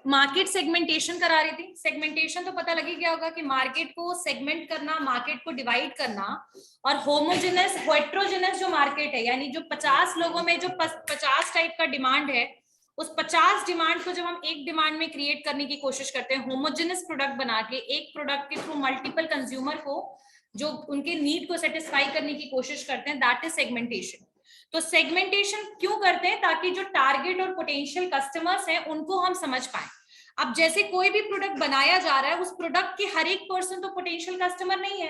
Market segmentation करा रही थी। सेगमेंटेशन तो पता लगी क्या होगा कि मार्केट को सेगमेंट करना, मार्केट को डिवाइड करना, और होमोजेनस हेट्रोजेनस जो मार्केट है, यानी जो 50 लोगों में जो 50 टाइप का डिमांड है, उस 50 डिमांड को जब हम एक डिमांड में क्रिएट करने की कोशिश करते हैं, होमोजेनस प्रोडक्ट बना के, एक प्रोडक्ट के थ्रू मल्टीपल कंज्यूमर को जो उनके नीड को सेटिस्फाई करने की कोशिश करते हैं, दैट इज सेगमेंटेशन। तो सेगमेंटेशन क्यों करते हैं? ताकि जो टारगेट और पोटेंशियल कस्टमर्स हैं उनको हम समझ पाए। अब जैसे कोई भी प्रोडक्ट बनाया जा रहा है, उस प्रोडक्ट के हर एक पर्सन तो पोटेंशियल कस्टमर नहीं है।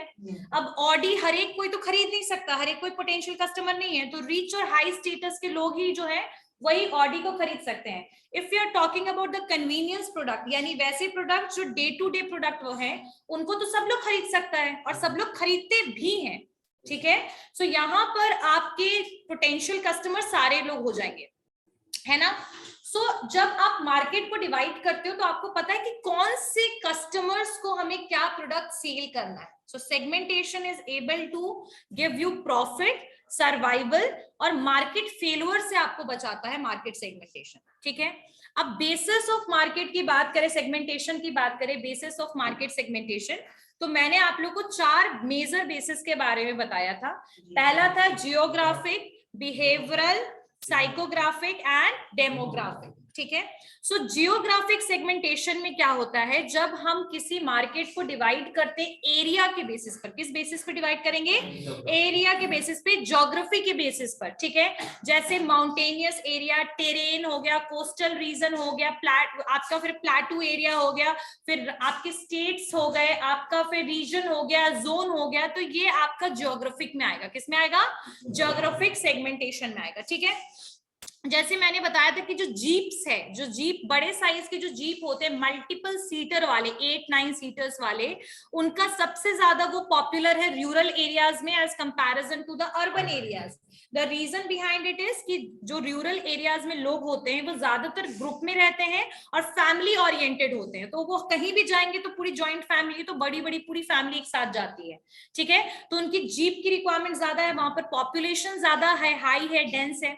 अब ऑडी हर एक कोई तो खरीद नहीं सकता, हर एक कोई पोटेंशियल कस्टमर नहीं है। तो रिच और हाई स्टेटस के लोग ही जो है वही ऑडी को खरीद सकते हैं। If you are talking about the convenience product, यानी वैसे प्रोडक्ट जो डे टू डे प्रोडक्ट वो है, उनको तो सब लोग खरीद सकता है और सब लोग खरीदते भी हैं। ठीक है, सो यहाँ पर आपके पोटेंशियल कस्टमर सारे लोग हो जाएंगे, है ना। सो जब आप मार्केट को डिवाइड करते हो तो आपको पता है कि कौन से कस्टमर्स को हमें क्या प्रोडक्ट सेल करना है। So segmentation is able to give you profit, survival और मार्केट फेलियर से आपको बचाता है मार्केट सेगमेंटेशन। ठीक है, अब बेसिस ऑफ मार्केट की बात करें, सेगमेंटेशन की बात करें, बेसिस ऑफ मार्केट सेगमेंटेशन, तो मैंने आप लोग को 4 मेजर बेसिस के बारे में बताया था। पहला था geographic, behavioural, psychographic and demographic. ठीक है, सो जियोग्राफिक सेगमेंटेशन में क्या होता है, जब हम किसी मार्केट को डिवाइड करते हैं एरिया के बेसिस पर। किस बेसिस पर डिवाइड करेंगे? एरिया के बेसिस पे, ज्योग्राफी के बेसिस पर। ठीक है, जैसे माउंटेनियस एरिया, टेरेन हो गया, कोस्टल रीजन हो गया, आपका फिर प्लेटू एरिया हो गया, फिर आपके स्टेट्स हो गए, आपका फिर रीजन हो गया, जोन हो गया, तो ये आपका ज्योग्राफिक में आएगा। किस में आएगा? ज्योग्राफिक सेगमेंटेशन में आएगा। ठीक है, जैसे मैंने बताया था कि जो जीप्स है, जो जीप बड़े साइज के जो जीप होते हैं, मल्टीपल सीटर वाले, 8-9 सीटर्स वाले, उनका सबसे ज्यादा वो पॉपुलर है रूरल एरियाज में as comparison to the urban areas. The reason behind it is कि जो रूरल एरियाज में लोग होते हैं वो ज्यादातर ग्रुप में रहते हैं और फैमिली ओरिएंटेड होते हैं। तो वो कहीं भी जाएंगे तो पूरी ज्वाइंट फैमिली, तो बड़ी बड़ी पूरी फैमिली एक साथ जाती है। ठीक है, तो उनकी जीप की रिक्वायरमेंट ज्यादा है, वहां पर पॉपुलेशन ज्यादा है, हाई है, डेंस है।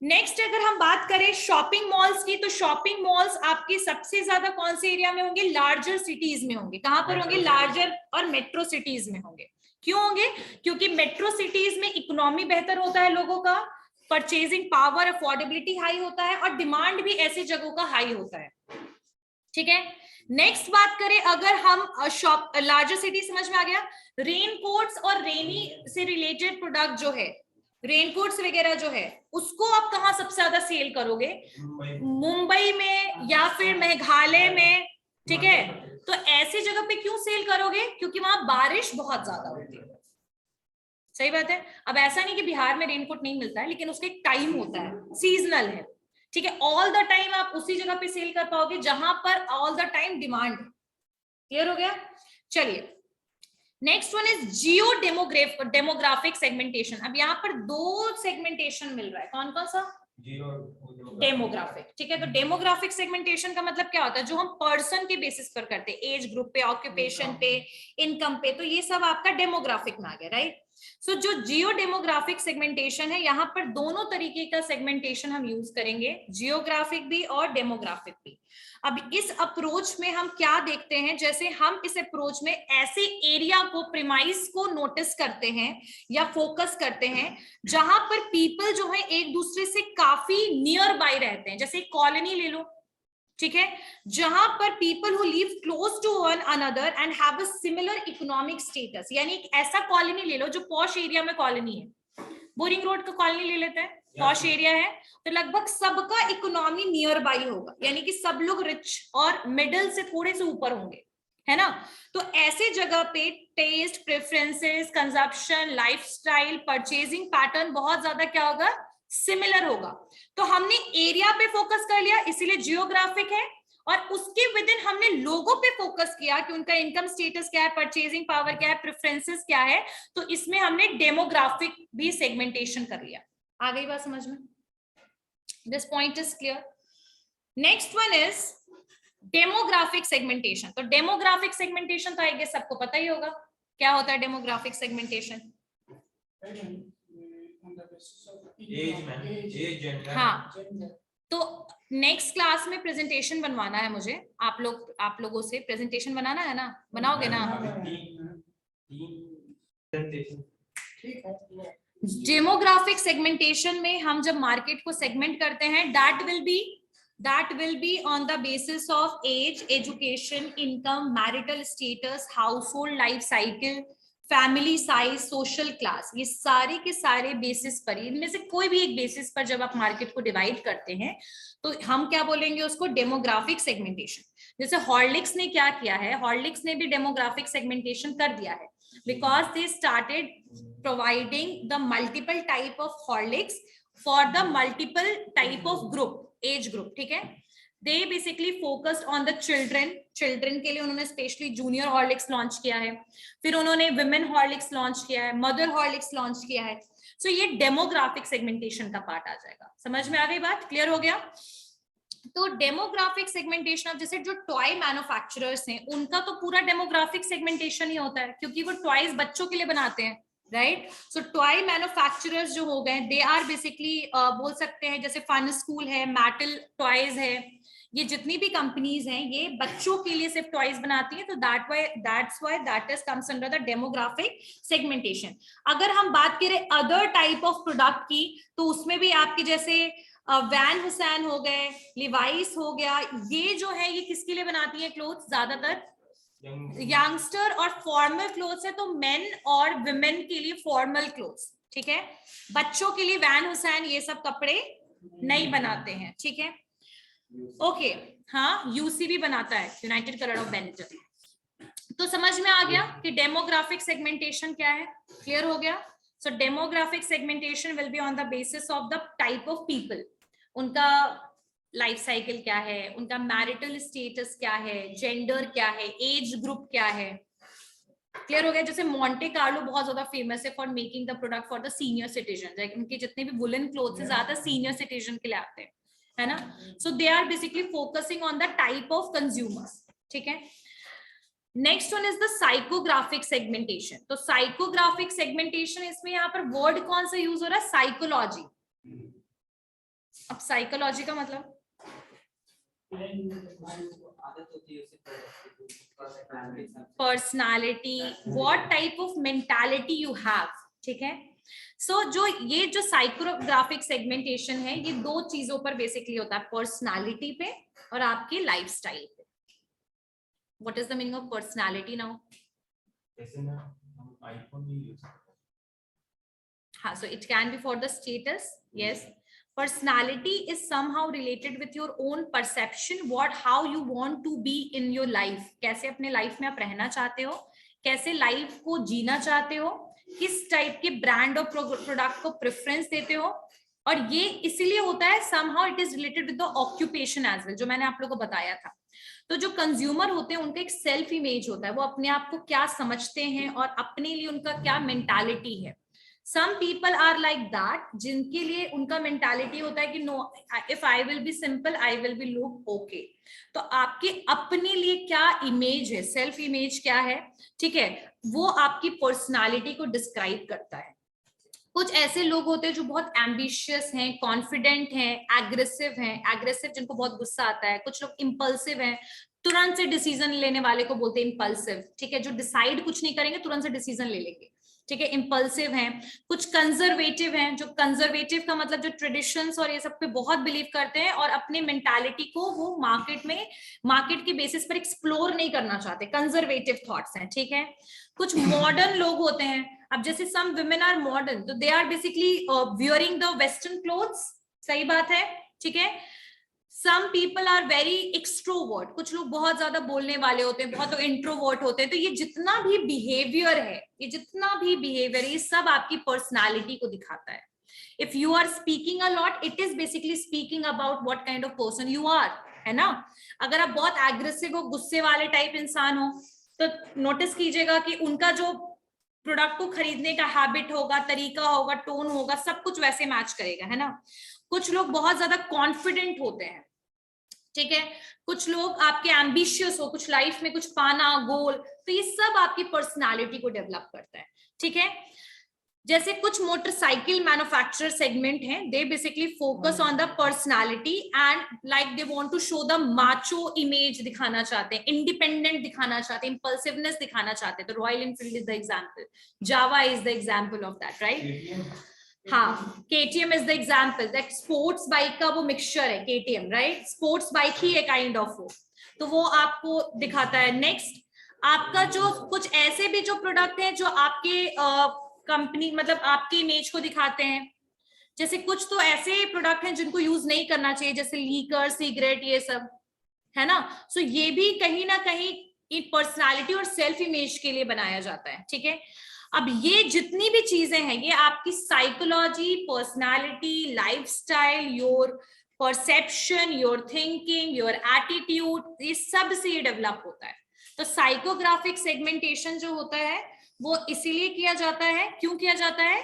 नेक्स्ट अगर हम बात करें शॉपिंग मॉल्स की, तो शॉपिंग मॉल्स आपके सबसे ज्यादा कौन से एरिया में होंगे? लार्जर सिटीज में होंगे। कहां पर होंगे? लार्जर और मेट्रो सिटीज में होंगे। क्यों होंगे? क्योंकि मेट्रो सिटीज में इकोनॉमी बेहतर होता है लोगों का, परचेजिंग पावर, अफोर्डेबिलिटी हाई होता है और डिमांड भी ऐसी जगहों का हाई होता है। ठीक है, नेक्स्ट बात करें अगर हम लार्जर सिटी, समझ में आ गया। रेनकोट्स और रेनी से रिलेटेड प्रोडक्ट जो है, रेनकोट्स वगैरह जो है, उसको आप कहाँ सबसे ज्यादा सेल करोगे? मुंबई में या फिर मेघालय में। ठीक है, तो ऐसी जगह पे क्यों सेल करोगे? क्योंकि वहां बारिश बहुत ज्यादा होती है। सही बात है। अब ऐसा नहीं कि बिहार में रेनकोट नहीं मिलता है, लेकिन उसका एक टाइम होता है, सीजनल है। ठीक है, ऑल द टाइम आप उसी जगह पे सेल कर पाओगे जहां पर ऑल द टाइम डिमांड है। क्लियर हो गया? चलिए, next one is Jio demographic segmentation. अब यहाँ पर 2 सेगमेंटेशन मिल रहा है, कौन कौन सा? डेमोग्राफिक। ठीक है, तो डेमोग्राफिक सेगमेंटेशन का मतलब क्या होता है? जो हम पर्सन के बेसिस पर करते हैं, एज ग्रुप पे, ऑक्यूपेशन पे, इनकम पे, तो ये सब आपका डेमोग्राफिक में आ गया, राइट। सो जो जियो डेमोग्राफिक सेगमेंटेशन है, यहाँ पर दोनों तरीके का सेगमेंटेशन हम यूज करेंगे, जियोग्राफिक भी और डेमोग्राफिक भी। अब इस अप्रोच में हम क्या देखते हैं, जैसे हम इस अप्रोच में ऐसे एरिया को, प्रीमाइस को नोटिस करते हैं या फोकस करते हैं जहां पर पीपल जो है एक दूसरे से काफी नियर बाय रहते हैं। जैसे कॉलोनी ले लो, ठीक है, जहां पर people who live close to one another and have a similar economic status. यानी एक ऐसा कॉलोनी ले लो जो पॉश एरिया में कॉलोनी है, बोरिंग रोड का कॉलोनी ले लेते हैं, पॉश एरिया है, तो लगभग सबका इकोनॉमी नियर बाई होगा, यानी कि सब लोग रिच और मिडिल से थोड़े से ऊपर होंगे, है ना। तो ऐसे जगह पे taste, preferences, consumption, lifestyle, purchasing pattern बहुत ज्यादा क्या होगा? सिमिलर होगा। तो हमने एरिया पे फोकस कर लिया, इसीलिए जियोग्राफिक है, और उसके विद इन हमने लोगों पे फोकस किया कि उनका इनकम स्टेटस क्या है, परचेजिंग पावर क्या है, प्रेफरेंसेस क्या है, तो इसमें हमने डेमोग्राफिक भी सेगमेंटेशन कर लिया। आ गई बात समझ में? This point is clear. Next one is demographic segmentation. तो डेमोग्राफिक सेगमेंटेशन तो आई गेस सबको पता ही होगा क्या होता है डेमोग्राफिक सेगमेंटेशन। हाँ, तो नेक्स्ट क्लास में प्रेजेंटेशन बनवाना है मुझे, आप लोगों से प्रेजेंटेशन बनाना है ना, बनाओगे ना? डेमोग्राफिक सेगमेंटेशन में हम जब मार्केट को सेगमेंट करते हैं, that will be on the basis of age, education, income, marital status, household life cycle, family size, social class, ये सारे के सारे बेसिस पर, इनमें से कोई भी एक बेसिस पर जब आप मार्केट को डिवाइड करते हैं तो हम क्या बोलेंगे उसको, डेमोग्राफिक सेगमेंटेशन। जैसे हॉर्लिक्स ने क्या किया है, हॉर्लिक्स ने भी डेमोग्राफिक सेगमेंटेशन कर दिया है, because they started providing the multiple type of Horlicks for the multiple type of group, age group, ठीक है। They basically focused on the children के लिए उन्होंने स्पेशली जूनियर हॉर्लिक्स लॉन्च किया है, फिर उन्होंने विमेन हॉर्लिक्स लॉन्च किया है, मदर हॉर्लिक्स लॉन्च किया है। सो ये डेमोग्राफिक सेगमेंटेशन का पार्ट आ जाएगा। समझ में आ गई बात, क्लियर हो गया? तो डेमोग्राफिक सेगमेंटेशन, अब जैसे जो टॉय मैन्युफैक्चरर्स हैं उनका तो पूरा डेमोग्राफिक सेगमेंटेशन ही होता है, क्योंकि वो टॉयज बच्चों के लिए बनाते हैं, राइट। सो टॉय मैन्युफैक्चरर्स जो हो गए, दे आर बेसिकली बोल सकते हैं, जैसे फन स्कूल है, मैटल टॉयज है, ये जितनी भी कंपनीज हैं ये बच्चों के लिए सिर्फ टॉयज बनाती हैं, तो that's why that is comes under the demographic segmentation. अगर हम बात करें अदर टाइप ऑफ प्रोडक्ट की, तो उसमें भी आपके जैसे वैन हुसैन हो गए, लिवाइस हो गया, ये जो है ये किसके लिए बनाती है क्लोथ्स, ज्यादातर यंगस्टर और फॉर्मल क्लोथ्स है, तो मेन और विमेन के लिए फॉर्मल क्लोथ्स, ठीक है। बच्चों के लिए वैन हुसैन ये सब कपड़े नहीं बनाते हैं, ठीक है। ओके, हाँ, यूसी भी बनाता है, यूनाइटेड कलर ऑफ बेनेटन। तो समझ में आ गया कि डेमोग्राफिक सेगमेंटेशन क्या है, क्लियर हो गया? So demographic segmentation will be on the basis of the type of people, उनका लाइफ साइकिल क्या है, उनका मैरिटल स्टेटस क्या है, जेंडर क्या है, एज ग्रुप क्या है, क्लियर हो गया? जैसे मॉन्टे कार्लो बहुत ज्यादा फेमस है for making the product for the senior citizen, उनके जितने भी वुलन क्लोथ्स ज्यादा सीनियर सिटीजन के लिए आते हैं, है ना। So they are basically focusing on the type of consumers, ठीक है। Next one is the psychographic segmentation. तो साइकोग्राफिक सेगमेंटेशन, इसमें यहाँ पर वर्ड कौन सा यूज हो रहा है, साइकोलॉजी। अब साइकोलॉजी का मतलब personality, what type of mentality you have, ठीक है। सो जो ये जो साइकोग्राफिक सेगमेंटेशन है, ये दो चीजों पर बेसिकली होता है, पर्सनालिटी पे और आपकी लाइफस्टाइल पे। What is the meaning of personality now? हाँ, so it can be for the status, yes. Personality is somehow related with your own perception, how you want to be in your life, कैसे अपने life में आप रहना चाहते हो, कैसे life को जीना चाहते हो, किस टाइप के ब्रांड और प्रोडक्ट को प्रेफरेंस देते हो, और ये इसीलिए होता है somehow it is related with the occupation as well, जो मैंने आप लोगों को बताया था। तो जो कंज्यूमर होते हैं उनका एक सेल्फ इमेज होता है, वो अपने आप को क्या समझते हैं और अपने लिए उनका क्या मेंटालिटी है। Some people are like that, जिनके लिए उनका मेंटालिटी होता है कि no, if I will be simple I will be look okay. तो आपके अपने लिए क्या इमेज है, सेल्फ इमेज क्या है, ठीक है, वो आपकी पर्सनालिटी को डिस्क्राइब करता है। कुछ ऐसे लोग होते हैं जो बहुत एम्बिशियस हैं, कॉन्फिडेंट हैं, एग्रेसिव जिनको बहुत गुस्सा आता है। कुछ लोग इम्पल्सिव हैं, तुरंत से डिसीजन लेने वाले को बोलते हैं इम्पल्सिव, ठीक है, जो डिसाइड कुछ नहीं करेंगे तुरंत से डिसीजन ले लेंगे, ठीक है, इम्पल्सिव हैं। कुछ कंजर्वेटिव हैं, जो कंजर्वेटिव का मतलब जो ट्रेडिशंस और ये सब पे बहुत बिलीव करते हैं और अपने मेंटालिटी को वो मार्केट के बेसिस पर एक्सप्लोर नहीं करना चाहते, कंजर्वेटिव थॉट्स हैं, ठीक है। कुछ मॉडर्न लोग होते हैं, अब जैसे सम विमेन आर मॉडर्न, तो they are basically wearing the western clothes, सही बात है, ठीक है। Some people are very extrovert, कुछ लोग बहुत ज्यादा बोलने वाले होते हैं, बहुत लोग इंट्रोवर्ट होते हैं। तो ये जितना भी बिहेवियर है, ये सब आपकी पर्सनालिटी को दिखाता है। If you are speaking a lot, it is basically speaking about what kind of person you are, है ना। अगर आप बहुत एग्रेसिव हो, गुस्से वाले टाइप इंसान हो, तो नोटिस कीजिएगा कि उनका जो प्रोडक्ट को खरीदने का हैबिट होगा, तरीका होगा, टोन होगा, सब कुछ वैसे मैच करेगा, है ना। कुछ लोग बहुत ज्यादा कॉन्फिडेंट होते हैं, ठीक है। कुछ लोग आपके एम्बिशियस हो, कुछ लाइफ में कुछ पाना, गोल, तो ये सब आपकी पर्सनालिटी को डेवलप करता है, ठीक है। जैसे कुछ मोटरसाइकिल मैन्युफैक्चरर सेगमेंट हैं, they basically focus on the personality and like they want to show the macho image दिखाना चाहते हैं, इंडिपेंडेंट दिखाना चाहते हैं, इंपल्सिवनेस दिखाना चाहते हैं. तो royal Enfield is the example, Java is the example of that, right? हाँ, KTM is the example. That sports bike का वो मिक्सचर है KTM, राइट? स्पोर्ट्स बाइक ही है काइंड ऑफ वो, तो वो आपको दिखाता है. नेक्स्ट, आपका जो कुछ ऐसे भी जो प्रोडक्ट हैं जो आपके कंपनी मतलब आपके इमेज को दिखाते हैं. जैसे कुछ तो ऐसे प्रोडक्ट हैं जिनको यूज नहीं करना चाहिए, जैसे लीकर, सिगरेट, ये सब है ना. सो ये भी कहीं ना कहीं पर्सनालिटी और सेल्फ इमेज के लिए बनाया जाता है, ठीक है. अब ये जितनी भी चीजें हैं ये आपकी psychology, personality, lifestyle, your perception, your thinking, your attitude, ये सब से ये डेवलप होता है. तो साइकोग्राफिक सेगमेंटेशन जो होता है वो इसीलिए किया जाता है. क्यों किया जाता है?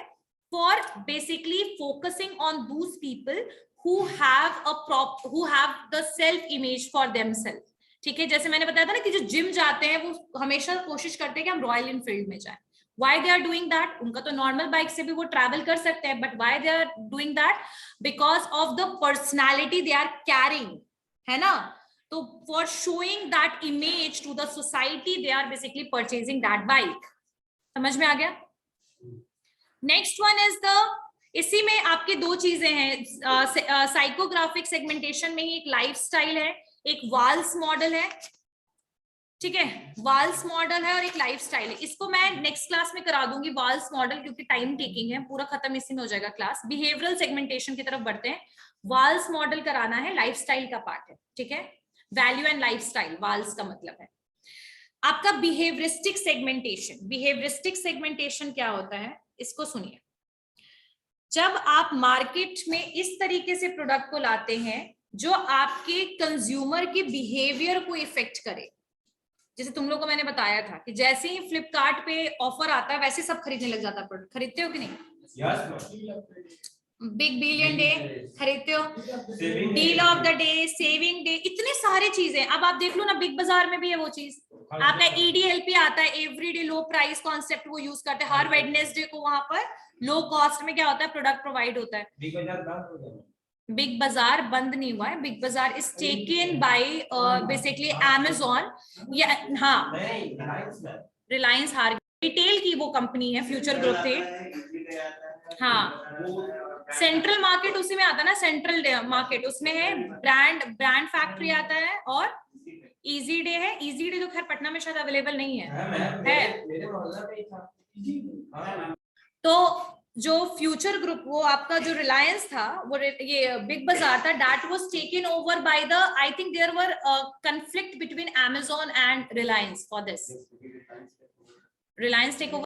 फॉर बेसिकली फोकसिंग ऑन दूस people who have the self image for themselves. ठीक है, जैसे मैंने बताया था ना कि जो जिम जाते हैं वो हमेशा कोशिश करते हैं कि हम रॉयल एनफील्ड में जाएं. Why they are doing that? उनका तो नॉर्मल बाइक से भी वो ट्रैवल कर सकते हैं, but why they are doing that? Because of the personality they are carrying, है ना. तो for showing that image to the society they are basically purchasing that bike. समझ में आ गया? नेक्स्ट वन इज द, इसी में आपके दो चीजें हैं साइकोग्राफिक सेगमेंटेशन में ही. एक लाइफस्टाइल है, एक वाल्स मॉडल है, ठीक है. वाल्स मॉडल है और एक लाइफस्टाइल है. इसको मैं नेक्स्ट क्लास में करा दूंगी वाल्स मॉडल, क्योंकि टाइम टेकिंग है, पूरा खत्म इसी में हो जाएगा क्लास. बिहेवियरल सेगमेंटेशन की तरफ बढ़ते हैं. वाल्स मॉडल कराना है, लाइफस्टाइल का पार्ट है, ठीक है. वैल्यू एंड लाइफस्टाइल, वाल्स का मतलब है आपका बिहेवियरिस्टिक सेगमेंटेशन. बिहेवियरिस्टिक सेगमेंटेशन क्या होता है, इसको सुनिए. जब आप मार्केट में इस तरीके से प्रोडक्ट को लाते हैं जो आपके कंज्यूमर के बिहेवियर को इफेक्ट करे. जैसे तुम लोग को मैंने बताया था कि जैसे ही फ्लिपकार्ट पे ऑफर आता है वैसे सब खरीदने लग जाता है प्रोडक्ट. खरीदते हो कि नहीं? बिग बिलियन डे खरीदते हो, deal of the day, saving day, इतने सारे चीजें. अब आप देख लो ना, बिग बाजार में भी है वो चीज. आपका EDLP आता है, एवरीडे लो प्राइस कॉन्सेप्ट, वो यूज करते हैं. हर वेडनेसडे को वहां पर लो कॉस्ट में क्या होता है, प्रोडक्ट प्रोवाइड होता है. बिग बाजार बंद नहीं हुआ है. बिग बाजार is taken by basically Amazon. या हाँ, रिलायंस हार, रिटेल की वो कंपनी है, फ्यूचर ग्रुप थे. हाँ, सेंट्रल मार्केट उसी में आता है ना, सेंट्रल मार्केट उसमें है. ब्रांड फैक्ट्री आता है और इजी डे है. इजी डे तो खैर पटना में शायद अवेलेबल नहीं है. तो जो फ्यूचर ग्रुप, वो आपका जो रिलायंस था, वो ये बिग बाजार था, that was taken over by the, I think there were conflict between Amazon and Reliance for this. Reliance take over.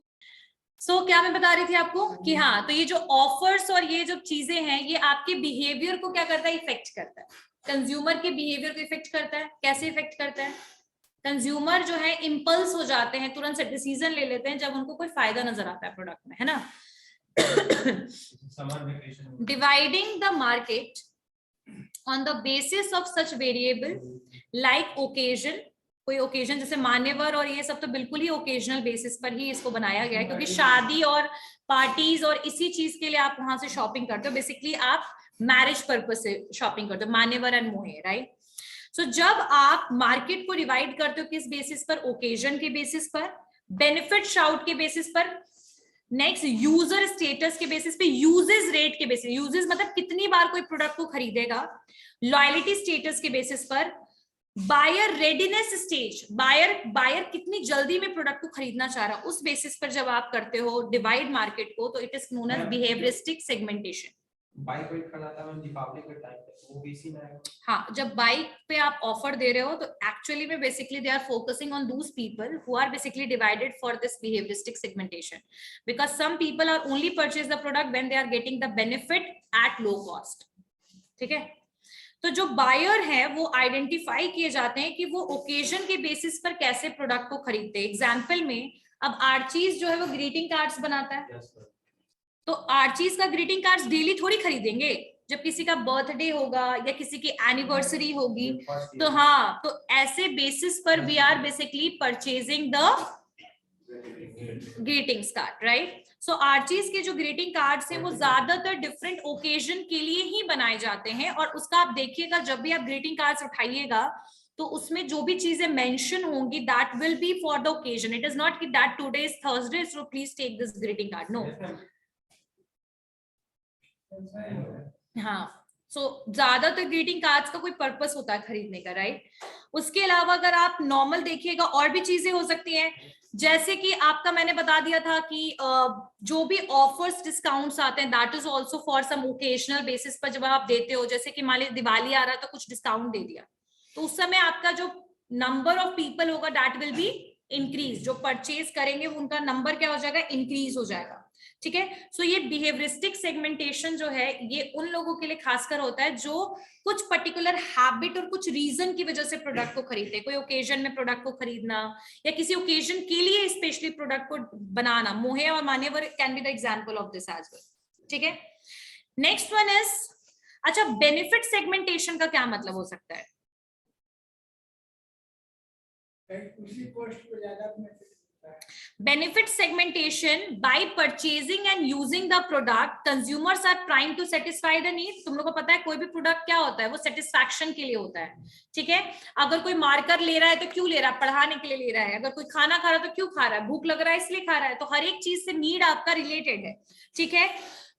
So क्या मैं बता रही थी आपको कि हाँ, तो ये जो ऑफर्स और ये जो चीजें हैं ये आपके बिहेवियर को क्या करता है, इफेक्ट करता है. कंज्यूमर के बिहेवियर को इफेक्ट करता है. कैसे इफेक्ट करता है? कंज्यूमर जो है इम्पल्स हो जाते हैं, तुरंत से डिसीजन ले लेते हैं जब उनको कोई फायदा नजर आता है प्रोडक्ट में, है ना. Dividing the market on the basis of such variable like occasion. कोई ओकेजन जैसे मान्यवर और ये सब तो बिल्कुल ही ओकेजनल बेसिस पर ही इसको बनाया गया है, क्योंकि शादी और पार्टीज और इसी चीज के लिए आप वहां से शॉपिंग करते हो. बेसिकली आप मैरिज पर्पज से शॉपिंग करते हो, मान्यवर एंड मोहे, राइट. सो जब आप मार्केट को डिवाइड करते हो किस बेसिस पर, ओकेजन के बेसिस पर, बेनिफिट शाउट के बेसिस पर, नेक्स्ट यूजर स्टेटस के बेसिस पे, यूजेस रेट के बेसिस, यूजेस मतलब कितनी बार कोई प्रोडक्ट को खरीदेगा, लॉयलिटी स्टेटस के बेसिस पर, बायर रेडीनेस स्टेज, बायर कितनी जल्दी में प्रोडक्ट को खरीदना चाह रहा, उस बेसिस पर जब आप करते हो डिवाइड मार्केट को, तो it is known as behavioristic segmentation. Bike wait करना था मैं दीपावली के टाइम पे, वो भी इसी में आएगा. हाँ, जब बाइक पे आप ऑफर दे रहे हो तो एक्चुअली में basically they are focusing on those people who are basically divided for this behavioristic segmentation, because some people are only purchase the product when they are getting the benefit at low cost. ठीक है, तो जो buyer है वो identify किए जाते हैं कि वो ओकेजन के बेसिस पर कैसे प्रोडक्ट को खरीदते हैं. एग्जाम्पल में, अब आर्चीज जो है वो ग्रीटिंग कार्ड्स बनाता है, तो आर्चीज का ग्रीटिंग कार्ड्स डेली थोड़ी खरीदेंगे. जब किसी का बर्थडे होगा या किसी की एनिवर्सरी होगी, तो हाँ, तो ऐसे बेसिस पर we are basically purchasing the greetings card, right? So Archies के जो ग्रीटिंग कार्ड्स हैं वो ज्यादातर डिफरेंट ओकेजन के लिए ही बनाए जाते हैं, और उसका आप देखिएगा जब भी आप ग्रीटिंग कार्ड्स उठाइएगा तो उसमें जो भी चीजें मेंशन होंगी that will be for the occasion. It is not कि that today is Thursday so please take this greeting card, no. हाँ, सो ज्यादातर ग्रीटिंग कार्ड्स का कोई पर्पस होता है खरीदने का, राइट? उसके अलावा अगर आप नॉर्मल देखिएगा और भी चीजें हो सकती हैं, जैसे कि आपका मैंने बता दिया था कि जो भी ऑफर्स डिस्काउंट्स आते हैं that is also for some occasional basis पर जब आप देते हो. जैसे कि मान लीजिए दिवाली आ रहा है तो कुछ डिस्काउंट दे दिया, तो उस समय आपका जो नंबर ऑफ पीपल होगा दैट विल बी इंक्रीज. जो परचेज करेंगे उनका नंबर क्या हो जाएगा, इंक्रीज हो जाएगा. ठीक है, सो ये बिहेवियरिस्टिक सेगमेंटेशन जो है ये उन लोगों के लिए खासकर होता है जो कुछ पर्टिकुलर हैबिट और कुछ रीजन की वजह से प्रोडक्ट को खरीदते हैं. कोई ओकेजन में प्रोडक्ट को खरीदना या किसी ओकेजन के लिए स्पेशली प्रोडक्ट को बनाना. मोहे और Manyavar can be the example of this as well. ठीक है, नेक्स्ट वन इज, अच्छा, बेनिफिट सेगमेंटेशन का क्या मतलब हो सकता है? उसी कॉस्ट पे ज्यादा benefit segmentation by purchasing and using the product consumers are trying to satisfy the need. तुम लोगों को पता है कोई भी प्रोडक्ट क्या होता है, वो सेटिस्फैक्शन के लिए होता है. ठीक है, अगर कोई मार्कर ले रहा है तो क्यों ले रहा है, पढ़ाने के लिए ले रहा है. अगर कोई खाना खा रहा है तो क्यों खा रहा है, भूख लग रहा है इसलिए खा रहा है. तो हर एक चीज से नीड आपका रिलेटेड है. ठीक है,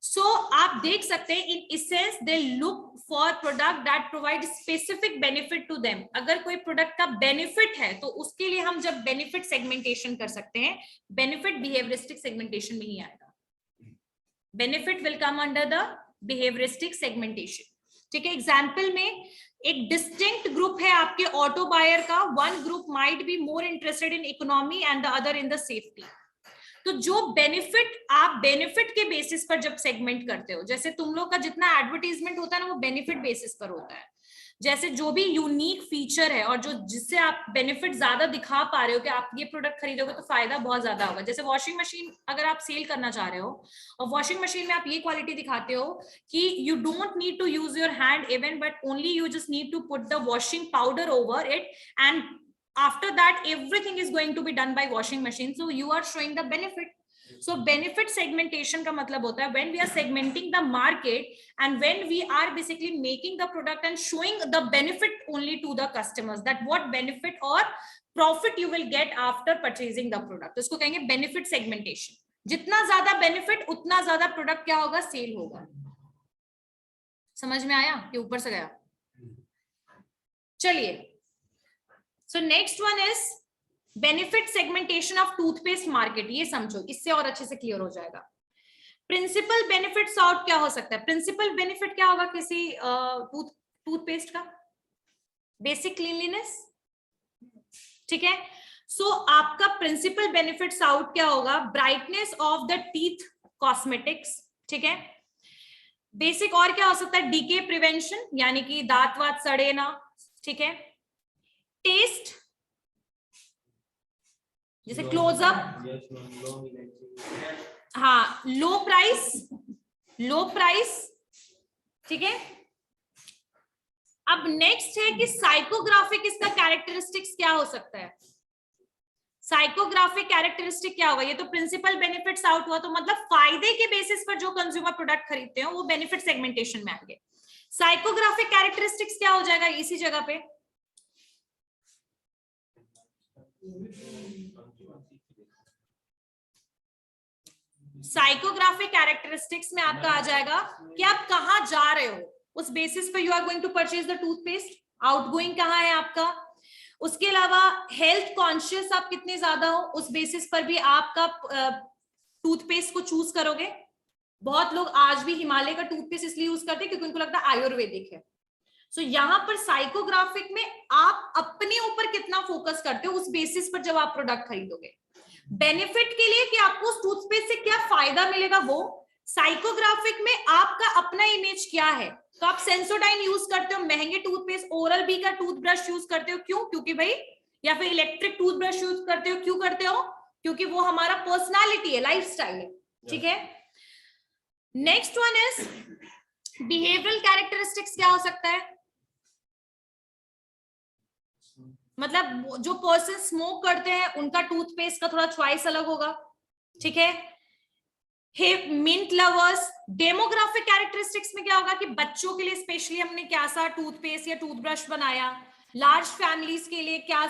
सो आप देख सकते हैं in essence they look for product that provide specific benefit to them. अगर कोई प्रोडक्ट का बेनिफिट है तो उसके लिए हम जब बेनिफिट सेगमेंटेशन कर सकते हैं, बेनिफिट बिहेवियरिस्टिक सेगमेंटेशन में ही आएगा. Benefit will come under the behaviouristic segmentation. ठीक है, एग्जाम्पल में एक डिस्टिंक्ट ग्रुप है आपके ऑटो बायर का. One group might be more interested in economy and the other in the safety. तो जो बेनिफिट आप बेनिफिट के बेसिस पर जब सेगमेंट करते हो, जैसे तुम लोग का जितना एडवर्टाइजमेंट होता है ना वो बेनिफिट बेसिस पर होता है. जैसे जो भी यूनिक फीचर है और जो जिससे आप बेनिफिट ज्यादा दिखा पा रहे हो कि आप ये प्रोडक्ट खरीदोगे तो फायदा बहुत ज्यादा होगा. जैसे वॉशिंग मशीन अगर आप सेल करना चाह रहे हो और वॉशिंग मशीन में आप ये क्वालिटी दिखाते हो कि you don't need to use your hand even but only you just need to put the washing powder over it and after that everything is going to be done by washing machine, so you are showing the benefit. So benefit segmentation का मतलब होता है when we are segmenting the market and when we are basically making the product and showing the benefit only to the customers, that what benefit or profit you will get after purchasing the product. तो इसको कहेंगे benefit segmentation. जितना ज्यादा benefit उतना ज्यादा product क्या होगा, cell होगा. समझ में आया कि ऊपर से गया? चलिए, so next one is benefit segmentation of toothpaste market. ये समझो, इससे और अच्छे से क्लियर हो जाएगा. प्रिंसिपल बेनिफिट सॉर्ट क्या हो सकता है? प्रिंसिपल बेनिफिट क्या होगा किसी टूथपेस्ट का? Basic cleanliness. ठीक है, सो आपका प्रिंसिपल बेनिफिट आउट क्या होगा? Brightness of the teeth cosmetics. ठीक है, बेसिक और क्या हो सकता है? डीके प्रिवेंशन, यानी कि दांत वात सड़े ना. ठीक है, टेस्ट, जैसे क्लोजअप. हाँ, लो प्राइस, लो प्राइस. ठीक है, अब नेक्स्ट है कि साइकोग्राफिक, इसका कैरेक्टरिस्टिक्स क्या हो सकता है? साइकोग्राफिक कैरेक्टरिस्टिक क्या होगा? ये तो प्रिंसिपल बेनिफिट्स आउट हुआ, तो मतलब फायदे के बेसिस पर जो कंज्यूमर प्रोडक्ट खरीदते हो वो बेनिफिट सेगमेंटेशन में आएंगे. साइकोग्राफिक कैरेक्टरिस्टिक्स क्या हो जाएगा इसी जगह पे? साइकोग्राफिक कैरेक्टरिस्टिक्स में आपका आ जाएगा कि आप कहां जा रहे हो, उस बेसिस पे you are going to purchase the toothpaste. Outgoing कहां है आपका. उसके अलावा हेल्थ कॉन्शियस आप कितने ज्यादा हो, उस बेसिस पर भी आपका टूथपेस्ट को चूज करोगे. बहुत लोग आज भी हिमालय का टूथपेस्ट इसलिए यूज करते हैं क्योंकि उनको लगता है आयुर्वेदिक है. सो यहाँ पर साइकोग्राफिक में आप अपने ऊपर कितना फोकस करते हो उस बेसिस पर जब आप प्रोडक्ट खरीदोगे. बेनिफिट के लिए कि आपको उस टूथपेस्ट से क्या फायदा मिलेगा वो. साइकोग्राफिक में आपका अपना इमेज क्या है. तो आप सेंसोडाइन यूज करते हो, महंगे टूथपेस्ट, ओरल बी का टूथब्रश यूज करते हो, क्यों? क्योंकि भाई, या फिर इलेक्ट्रिक टूथब्रश यूज करते हो, क्यों करते हो? क्योंकि वो हमारा पर्सनालिटी है, लाइफस्टाइल है. ठीक है, next one is behavioural characteristics. क्या हो सकता है? मतलब जो पर्सन स्मोक करते हैं उनका टूथपेस्ट का थोड़ा चॉइस अलग होगा, ठीक है। मिंट लवर्स, डेमोग्राफिक कैरेक्टरिस्टिक्स में क्या होगा कि बच्चों के लिए स्पेशली हमने क्या सा टूथपेस्ट या टूथब्रश बनाया, लार्ज फैमिलीज के लिए क्या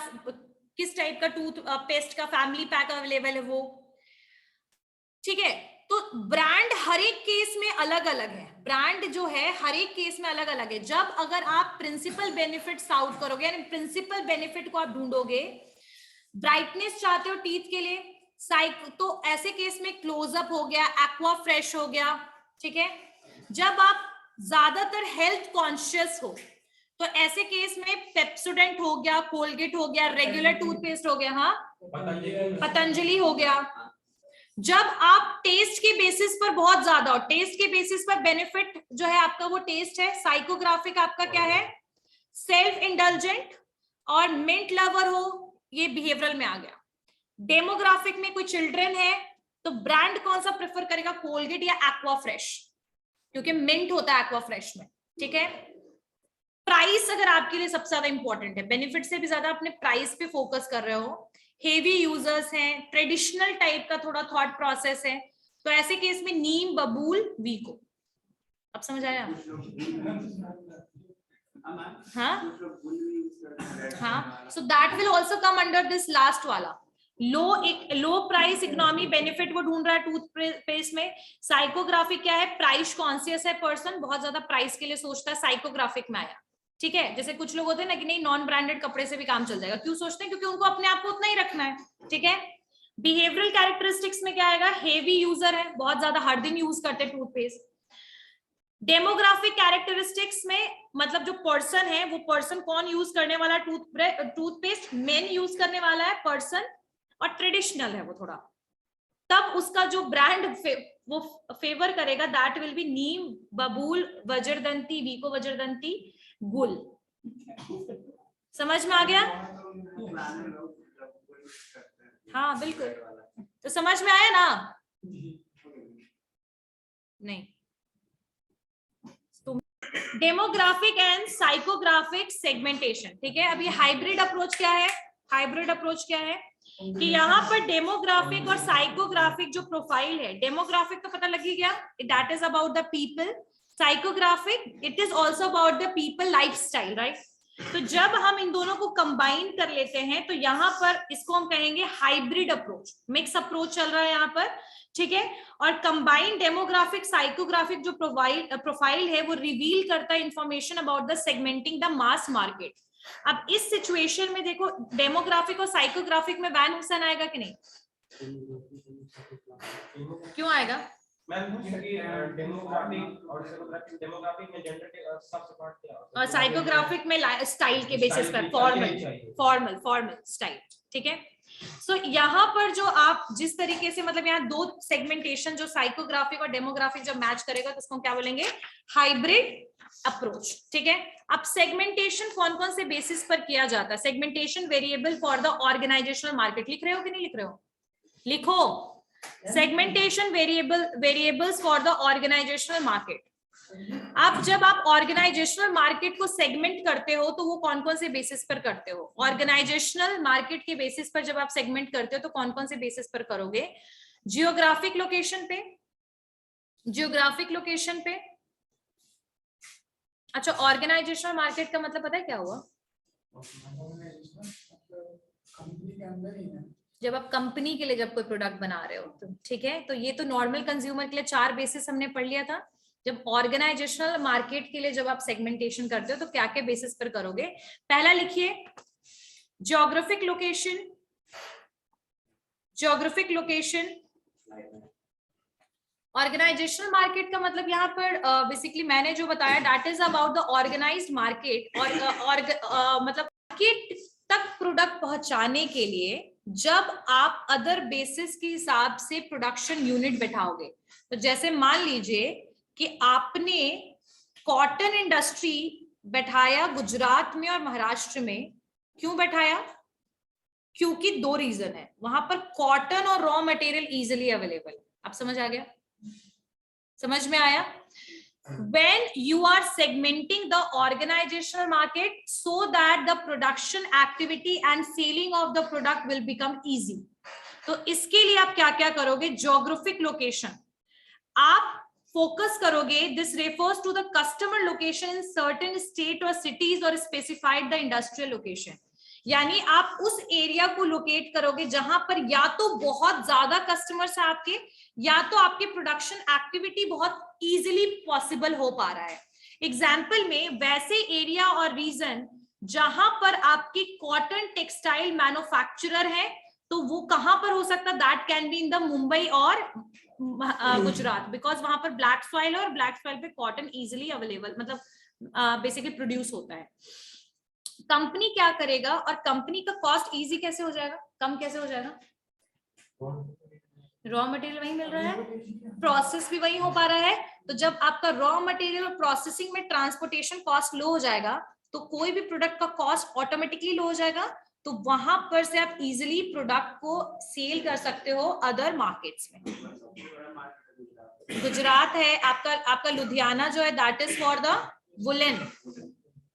किस टाइप का टूथपेस्ट का फैमिली पैक अवेलेबल है वो, ठीक है। तो ब्रांड हर एक केस में अलग अलग है, ब्रांड जो है हर एक केस में अलग अलग है। जब अगर आप प्रिंसिपल बेनिफिट आउट करोगे, यानी प्रिंसिपल बेनिफिट को आप ढूंढोगे, ब्राइटनेस चाहते हो टीथ के लिए, तो ऐसे केस में क्लोजअप हो गया, एक्वा फ्रेश हो गया, ठीक है। जब आप ज्यादातर हेल्थ कॉन्शियस हो तो ऐसे केस में पेप्सोडेंट हो गया, कोलगेट हो गया, रेगुलर टूथपेस्ट हो गया, हाँ पतंजलि हो गया। जब आप टेस्ट के बेसिस पर बहुत ज्यादा हो, टेस्ट के बेसिस पर बेनिफिट जो है आपका वो टेस्ट है, साइकोग्राफिक आपका क्या है, सेल्फ इंडल्जेंट, और मिंट लवर हो, ये बिहेवियरल में आ गया। डेमोग्राफिक में कोई चिल्ड्रन है तो ब्रांड कौन सा प्रेफर करेगा, कोलगेट या एक्वा फ्रेश, क्योंकि मिंट होता है एक्वा फ्रेश में, ठीक है। प्राइस अगर आपके लिए सबसे ज्यादा इंपॉर्टेंट है, बेनिफिट से भी ज्यादा अपने प्राइस पे फोकस कर रहे हो, हेवी यूजर्स हैं, ट्रेडिशनल टाइप का थोड़ा थॉट प्रोसेस है, तो ऐसे केस में नीम, बबूल, वीको। अब समझ आया? हाँ हाँ, so that will also come under this last वाला। लो प्राइस इकोनॉमी बेनिफिट वो ढूंढ रहा है टूथपेस्ट में। साइकोग्राफिक क्या है, प्राइस कॉन्शियस है पर्सन, बहुत ज्यादा प्राइस के लिए सोचता है, साइकोग्राफिक में आया, ठीक है। जैसे कुछ लोग होते हैं ना कि नहीं नॉन ब्रांडेड कपड़े से भी काम चल जाएगा, क्यों सोचते हैं, क्योंकि उनको अपने आप को उतना ही रखना है, ठीक है। बिहेवियरल कैरेक्टरिस्टिक्स में क्या आएगा, हेवी यूजर है, बहुत ज्यादा हर दिन यूज करते हैं टूथपेस्ट। डेमोग्राफिक कैरेक्टरिस्टिक्स में मतलब जो पर्सन है वो पर्सन कौन यूज करने वाला टूथपेस्ट, मेन यूज करने वाला है पर्सन, और ट्रेडिशनल है वो थोड़ा, तब उसका जो ब्रांड वो फेवर करेगा दैट विल बी नीम, बबूल, वज्रदंती, वीको वज्रदंती, गुल। समझ में आ गया? हाँ बिल्कुल, तो समझ में आया ना? नहीं, डेमोग्राफिक एंड साइकोग्राफिक सेगमेंटेशन, ठीक है। अभी हाइब्रिड अप्रोच क्या है, हाइब्रिड अप्रोच क्या है कि यहाँ पर डेमोग्राफिक और साइकोग्राफिक जो प्रोफाइल है, डेमोग्राफिक तो पता लग ही गया, that is about the people, psychographic it is also about the people lifestyle, right. तो जब हम इन दोनों को कंबाइन कर लेते हैं तो यहाँ पर इसको हम कहेंगे हाइब्रिड अप्रोच, मिक्स अप्रोच चल रहा है यहाँ पर, ठीक है। और कंबाइंड डेमोग्राफिक साइकोग्राफिक जो प्रोफाइल है वो रिवील करता है information about the segmenting the mass market. अब इस सिचुएशन में देखो, डेमोग्राफिक और साइकोग्राफिक में वैन हुसैन आएगा कि नहीं, क्यों आएगा? और साइकोग्राफिक में स्टाइल के बेसिस पर फॉर्मल स्टाइल, ठीक है। सो यहाँ पर जो आप जिस तरीके से मतलब यहाँ दो सेगमेंटेशन जो साइकोग्राफिक और डेमोग्राफिक जब मैच करेगा तो उसको क्या बोलेंगे, हाइब्रिड अप्रोच, ठीक है। अब सेगमेंटेशन कौन कौन से बेसिस पर किया जाता है, segmentation variable for the organisational market, लिख रहे हो कि नहीं लिख रहे हो, लिखो। Segmentation variables for the organisational market. अब जब आप ऑर्गेनाइजेशनल मार्केट को सेगमेंट करते हो तो वो कौन कौन से बेसिस पर करते हो, ऑर्गेनाइजेशनल मार्केट के बेसिस पर जब आप सेगमेंट करते हो तो कौन कौन से बेसिस पर करोगे, जियोग्राफिक लोकेशन पे, जियोग्राफिक लोकेशन पे। अच्छा, ऑर्गेनाइजेशनल मार्केट का मतलब पता है क्या हुआ, जब आप कंपनी के लिए जब कोई प्रोडक्ट बना रहे हो तो, ठीक है। तो ये तो नॉर्मल कंज्यूमर के लिए 4 बेसिस हमने पढ़ लिया था। जब ऑर्गेनाइजेशनल मार्केट के लिए जब आप सेगमेंटेशन करते हो तो क्या क्या बेसिस पर करोगे, पहला लिखिए geographic location, geographic location. Organisational market का मतलब यहाँ पर बेसिकली मैंने जो बताया that is about the organised market, और मतलब मार्केट तक प्रोडक्ट पहुंचाने के लिए जब आप अदर बेसिस के हिसाब से प्रोडक्शन यूनिट बैठाओगे, तो जैसे मान लीजिए कि आपने कॉटन इंडस्ट्री बैठाया गुजरात में और महाराष्ट्र में, क्यों बैठाया, क्योंकि 2 रीजन है, वहां पर कॉटन और रॉ मटेरियल इजिली अवेलेबल। अब समझ आ गया, समझ में आया? when you are segmenting the organizational market so that the production activity and selling of the product will become easy. तो इसके लिए आप क्या क्या करोगे? ज्योग्राफिक लोकेशन आप फोकस करोगे. This refers to the customer location in certain state और सिटीज और स्पेसिफाइड द इंडस्ट्रियल लोकेशन. यानी आप उस एरिया को लोकेट करोगे जहां पर या तो बहुत ज्यादा कस्टमर्स है आपके, या तो आपके प्रोडक्शन एक्टिविटी बहुत इजीली पॉसिबल हो पा रहा है. एग्जाम्पल में वैसे एरिया और रीजन जहां पर आपकी कॉटन टेक्सटाइल मैन्युफैक्चरर है, तो वो कहां पर हो सकता है? That can be in the Mumbai और गुजरात, बिकॉज वहां पर ब्लैक सॉइल और ब्लैक सॉइल पे कॉटन इजीली अवेलेबल, मतलब बेसिकली प्रोड्यूस होता है. कंपनी क्या करेगा और कंपनी का कॉस्ट इजी कैसे हो जाएगा, कम कैसे हो जाएगा? रॉ मटेरियल वही मिल रहा है, प्रोसेस भी वही हो पा रहा है. तो जब आपका रॉ मटेरियल और प्रोसेसिंग में ट्रांसपोर्टेशन कॉस्ट लो हो जाएगा, तो कोई भी प्रोडक्ट का कॉस्ट ऑटोमेटिकली लो हो जाएगा. तो वहां पर से आप इजीली प्रोडक्ट को सेल कर सकते हो अदर मार्केट्स में. गुजरात है आपका लुधियाना जो है, that is for the woollen.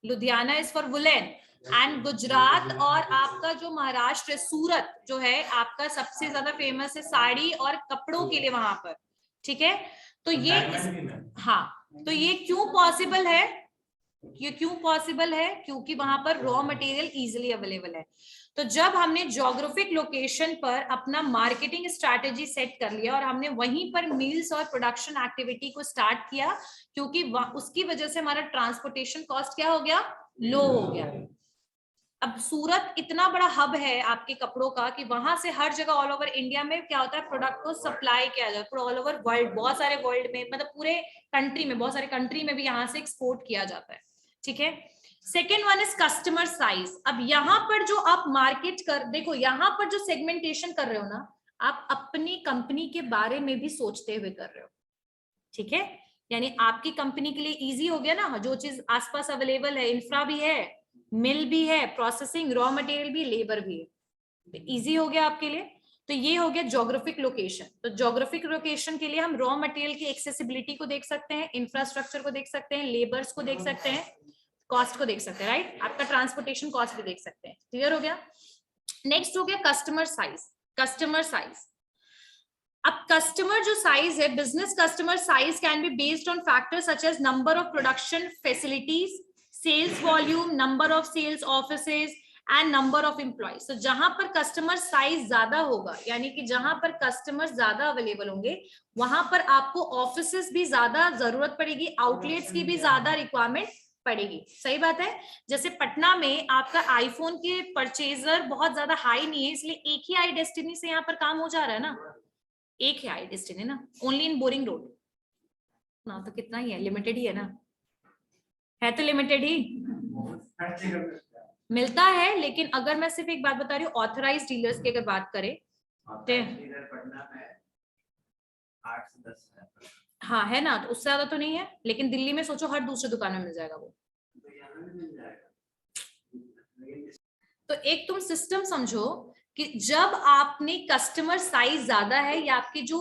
Ludhiana is for woollen. And Gujarat और आपका जो महाराष्ट्र है, सूरत जो है आपका सबसे ज्यादा फेमस है साड़ी और कपड़ों के लिए वहां पर. ठीक है, तो ये हाँ, तो ये क्यों पॉसिबल है? ये क्यों पॉसिबल है? क्योंकि वहां पर रॉ मटेरियल इजीली अवेलेबल है. तो जब हमने ज्योग्राफिक लोकेशन पर अपना मार्केटिंग स्ट्रैटेजी सेट कर लिया और हमने वहीं पर मिल्स और प्रोडक्शन एक्टिविटी को स्टार्ट किया, क्योंकि उसकी वजह से हमारा ट्रांसपोर्टेशन कॉस्ट क्या हो गया? लो हो गया. अब सूरत इतना बड़ा हब है आपके कपड़ों का कि वहां से हर जगह ऑल ओवर इंडिया में क्या होता है, प्रोडक्ट को सप्लाई किया जाता है. ऑल ओवर वर्ल्ड, बहुत सारे वर्ल्ड में, मतलब पूरे कंट्री में, बहुत सारे कंट्री में भी यहाँ से एक्सपोर्ट किया जाता है. ठीक है. Second one is customer size. अब यहाँ पर जो आप मार्केट कर, देखो यहाँ पर जो सेगमेंटेशन कर रहे हो ना, आप अपनी कंपनी के बारे में भी सोचते हुए कर रहे हो. ठीक है, यानी आपकी कंपनी के लिए इजी हो गया ना, जो चीज आसपास अवेलेबल है, इंफ्रा भी है, मिल भी है, प्रोसेसिंग, रॉ मटेरियल भी, लेबर भी है, तो इजी हो गया आपके लिए. तो ये हो गया ज्योग्राफिक लोकेशन. तो ज्योग्राफिक लोकेशन के लिए हम रॉ मटेरियल की एक्सेसिबिलिटी को देख सकते हैं, इंफ्रास्ट्रक्चर को देख सकते हैं, लेबर्स को देख सकते हैं, कॉस्ट को देख सकते हैं, राइट. आपका ट्रांसपोर्टेशन कॉस्ट भी देख सकते हैं. क्लियर हो गया. नेक्स्ट हो गया कस्टमर साइज. कस्टमर साइज, अब कस्टमर जो साइज है, business customer size can be based on factors such as number of production facilities, sales volume, number of sales offices and number of employees. तो जहां पर customer size ज्यादा होगा, यानी कि जहां पर कस्टमर ज्यादा अवेलेबल होंगे, वहां पर आपको ऑफिसेस भी ज्यादा जरूरत पड़ेगी, आउटलेट्स की भी ज्यादा रिक्वायरमेंट पड़ेगी. सही बात है. जैसे पटना में आपका आईफोन के परचेजर बहुत ज्यादा हाई नहीं है, इसलिए एक ही आई डेस्टिनी से यहाँ पर काम हो जा रहा है ना, एक ही आई डेस्टिनी ना, ओनली इन बोरिंग रोड ना. तो कितना ही है, लिमिटेड ही है ना, है तो लिमिटेड ही मिलता है. लेकिन अगर मैं सिर्फ एक बात बता रही हूँ, ऑथराइज डीलर्स की अगर बात करें तो हाँ है ना, तो उससे ज्यादा तो नहीं है. लेकिन दिल्ली में सोचो हर दूसरे दुकान में मिल जाएगा वो. तो एक तुम सिस्टम समझो कि जब आपने कस्टमर साइज ज्यादा है या आपके जो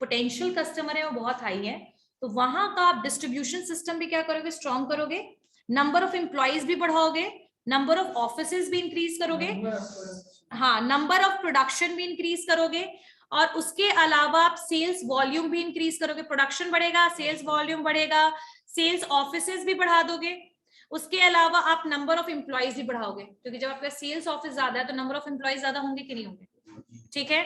पोटेंशियल कस्टमर है वो बहुत हाई है, तो वहां का आप डिस्ट्रीब्यूशन सिस्टम भी क्या करोगे? स्ट्रॉन्ग करोगे. नंबर ऑफ एम्प्लॉइज भी बढ़ाओगे, नंबर ऑफ ऑफिसेज भी इंक्रीज करोगे, हाँ, नंबर ऑफ प्रोडक्शन भी इंक्रीज करोगे, और उसके अलावा आप सेल्स वॉल्यूम भी इंक्रीज करोगे. प्रोडक्शन बढ़ेगा, सेल्स वॉल्यूम बढ़ेगा, सेल्स ऑफिसेज भी बढ़ा दोगे. उसके अलावा आप नंबर ऑफ एम्प्लॉइज भी बढ़ाओगे, क्योंकि जब आपका सेल्स ऑफिस ज्यादा है तो नंबर ऑफ एम्प्लॉइज ज्यादा होंगे कि नहीं होंगे. ठीक है.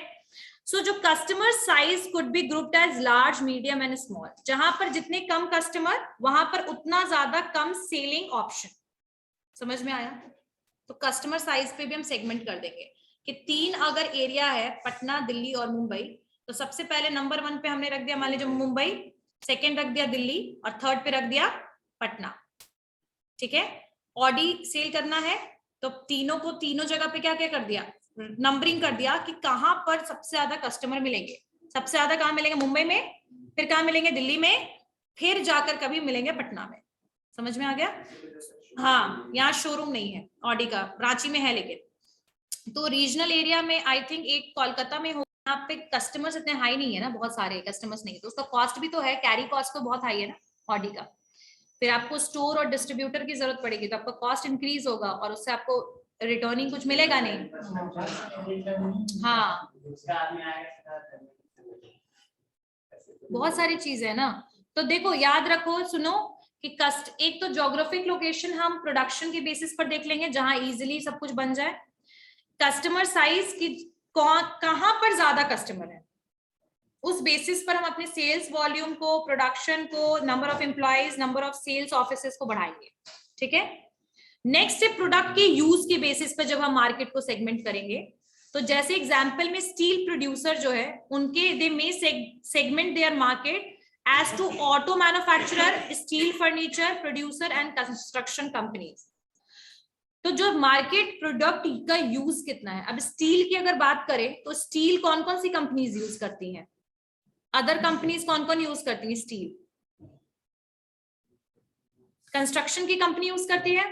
सो जो customer size could be grouped as large, medium and small. जहां पर जितने कम कस्टमर, वहां पर उतना ज्यादा कम सेलिंग ऑप्शन. समझ में आया. तो कस्टमर साइज पे भी हम सेगमेंट कर देंगे कि 3 अगर एरिया है, पटना, दिल्ली और मुंबई, तो सबसे पहले नंबर 1 पे हमने रख दिया मान लीजिए मुंबई, सेकेंड रख दिया दिल्ली, और थर्ड पे रख दिया पटना. ठीक है. ऑडी सेल करना है तो तीनों को तीनों जगह पे क्या क्या कर दिया, नंबरिंग कर दिया कि कहां पर सबसे ज्यादा कस्टमर मिलेंगे. सबसे ज्यादा कहां मिलेंगे? मुंबई में, फिर कहां मिलेंगे? दिल्ली में, फिर जाकर कभी मिलेंगे पटना में. समझ में आ गया. हाँ, यहाँ शोरूम नहीं है ऑडी का, रांची में है लेकिन. तो रीजनल एरिया में आई थिंक एक कोलकाता में हो, यहाँ पे कस्टमर्स इतने हाई नहीं है ना, बहुत सारे कस्टमर्स नहीं है, तो उसका कॉस्ट भी तो है, कैरी कॉस्ट तो बहुत हाई है ना. ऑडी का। फिर आपको स्टोर और डिस्ट्रीब्यूटर की जरूरत पड़ेगी, तो आपका कॉस्ट इंक्रीज होगा और उससे आपको रिटर्निंग कुछ मिलेगा नहीं। हाँ, बहुत सारी चीजें है ना। तो देखो याद रखो, सुनो कि एक तो ज्योग्राफिक लोकेशन हम प्रोडक्शन के बेसिस पर देख लेंगे जहां इजीली सब कुछ बन जाए। कस्टमर साइज की कहां पर ज्यादा कस्टमर है, उस बेसिस पर हम अपने सेल्स वॉल्यूम को, प्रोडक्शन को, number of employees, number of sales offices को बढ़ाएंगे। ठीक है। नेक्स्ट है प्रोडक्ट के यूज के बेसिस पर जब हम मार्केट को सेगमेंट करेंगे, तो जैसे एग्जांपल में स्टील प्रोड्यूसर जो है उनके they may segment their market as to auto manufacturer, steel furniture producer and construction companies. तो जो मार्केट प्रोडक्ट का यूज कितना है, अब स्टील की अगर बात करें तो स्टील कौन कौन सी कंपनीज यूज करती हैं, अदर कंपनीज कौन कौन यूज करती हैं स्टील? कंस्ट्रक्शन की कंपनी यूज करती है।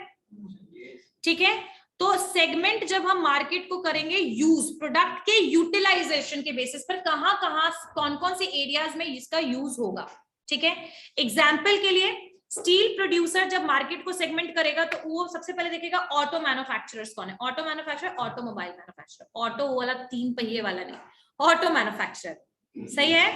ठीक है। तो सेगमेंट जब हम मार्केट को करेंगे यूज, प्रोडक्ट के यूटिलाइजेशन के बेसिस पर कहां कहां कौन कौन से एरियाज में इसका यूज होगा। ठीक है। एग्जाम्पल के लिए स्टील प्रोड्यूसर जब मार्केट को सेगमेंट करेगा तो वो सबसे पहले देखेगा ऑटो मैन्युफैक्चरर्स कौन है। Auto manufacturer, automobile manufacturer, auto वाला 3 पहिए वाला नहीं, ऑटो मैन्युफैक्चरर। सही है।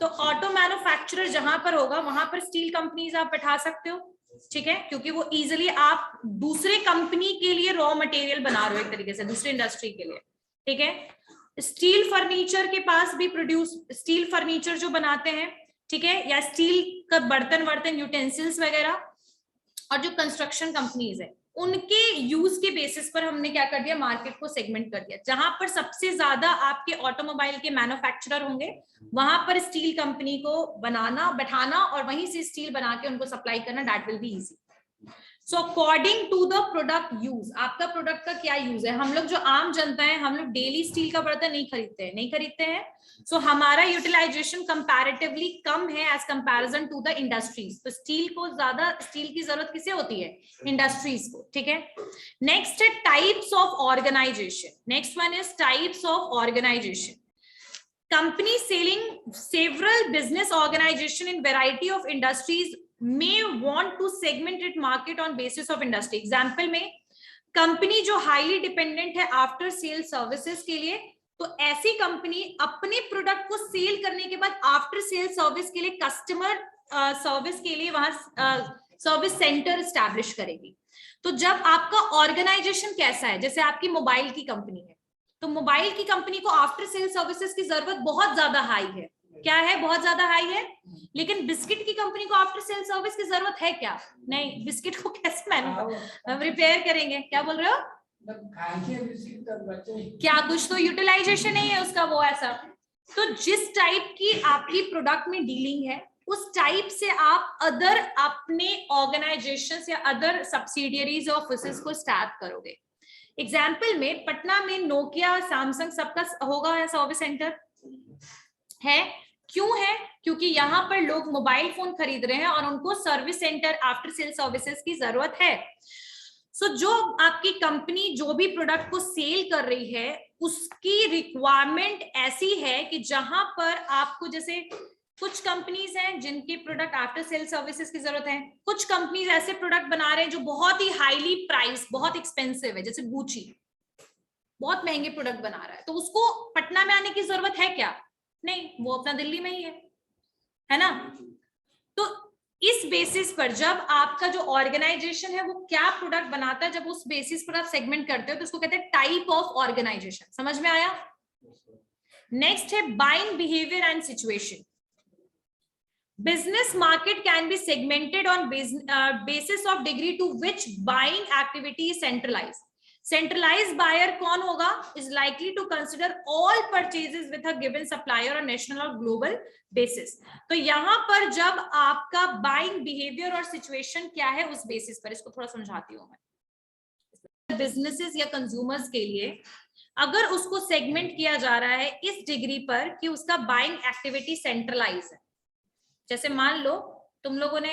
तो ऑटो मैन्युफैक्चरर जहां पर होगा वहां पर स्टील कंपनीज आप बैठा सकते हो। ठीक है, क्योंकि वो इजिली आप दूसरे कंपनी के लिए रॉ मटेरियल बना रहे हो एक तरीके से, दूसरी इंडस्ट्री के लिए। ठीक है। स्टील फर्नीचर के पास भी स्टील फर्नीचर जो बनाते हैं, ठीक है, या स्टील का बर्तन यूटेंसिल्स वगैरह, और जो कंस्ट्रक्शन कंपनीज है उनके यूज के बेसिस पर हमने क्या कर दिया, मार्केट को सेगमेंट कर दिया। जहां पर सबसे ज्यादा आपके ऑटोमोबाइल के मैन्युफैक्चरर होंगे वहां पर स्टील कंपनी को बनाना, बैठाना और वहीं से स्टील बना के उनको सप्लाई करना, that will be easy. So according to the product use, आपका प्रोडक्ट का क्या यूज है। हम लोग जो आम जनता है, हम लोग डेली स्टील का बर्तन नहीं खरीदते हैं। सो हमारा यूटिलाइजेशन कंपैरेटिवली कम है as comparison to the industries. तो स्टील को ज्यादा, स्टील की जरूरत किसे होती है, इंडस्ट्रीज को। ठीक है। नेक्स्ट है types of organisation. Next one is types of organisation. Company selling several business organization in variety of industries may want to segment its market on basis of industry. Example में company जो highly dependent है after sale services के लिए, तो ऐसी company अपने product को cell करने के बाद आफ्टर सेल सर्विस के लिए, कस्टमर सर्विस के लिए वहां सर्विस सेंटर एस्टैब्लिश करेगी। तो जब आपका ऑर्गेनाइजेशन कैसा है, जैसे आपकी मोबाइल की कंपनी है, तो मोबाइल की कंपनी को आफ्टर सेल सर्विसेज की जरूरत बहुत ज्यादा हाई है। क्या है, बहुत ज्यादा हाई है। लेकिन बिस्किट की कंपनी को आफ्टर सेल सर्विस की जरूरत है क्या? नहीं। बिस्किट को कैसे रिपेयर करेंगे? क्या बोल रहे हो? क्या कुछ तो यूटिलाइजेशन नहीं है उसका, वो ऐसा। तो जिस टाइप की आपकी प्रोडक्ट में डीलिंग है, उस टाइप से आप अदर अपने ऑर्गेनाइजेशन या अदर सब्सिडियरीज ऑफिसेस को स्टार्ट करोगे। एग्जाम्पल में पटना में नोकिया, सैमसंग सबका होगा सर्विस सेंटर है। क्यों है? क्योंकि यहाँ पर लोग मोबाइल फोन खरीद रहे हैं और उनको service centre, after sale services की जरूरत है। सो जो आपकी कंपनी जो भी प्रोडक्ट को सेल कर रही है, उसकी रिक्वायरमेंट ऐसी है कि जहां पर आपको, जैसे कुछ कंपनीज हैं जिनके प्रोडक्ट आफ्टर सेल सर्विसेज की जरूरत है, कुछ कंपनीज ऐसे प्रोडक्ट बना रहे हैं जो बहुत ही हाईली प्राइस, बहुत एक्सपेंसिव है, जैसे गुची बहुत महंगे प्रोडक्ट बना रहा है, तो उसको पटना में आने की जरूरत है क्या? नहीं, वो अपना दिल्ली में ही है ना। तो इस बेसिस पर जब आपका जो ऑर्गेनाइजेशन है वो क्या प्रोडक्ट बनाता है, जब उस बेसिस पर आप सेगमेंट करते हो तो उसको कहते हैं टाइप ऑफ ऑर्गेनाइजेशन। समझ में आया? नेक्स्ट है buying behaviour and situation. Business market can be segmented on basis of degree to which buying activity is centralized. Centralized buyer कौन होगा? Is likely to consider all purchases with a given supplier on national or global basis. तो यहाँ पर जब आपका buying behavior और situation क्या है उस basis पर, इसको थोड़ा समझाती हूँ मैं। Businesses या consumers के लिए अगर उसको segment किया जा रहा है इस डिग्री पर कि उसका buying activity centralized है, जैसे मान लो तुम लोगों ने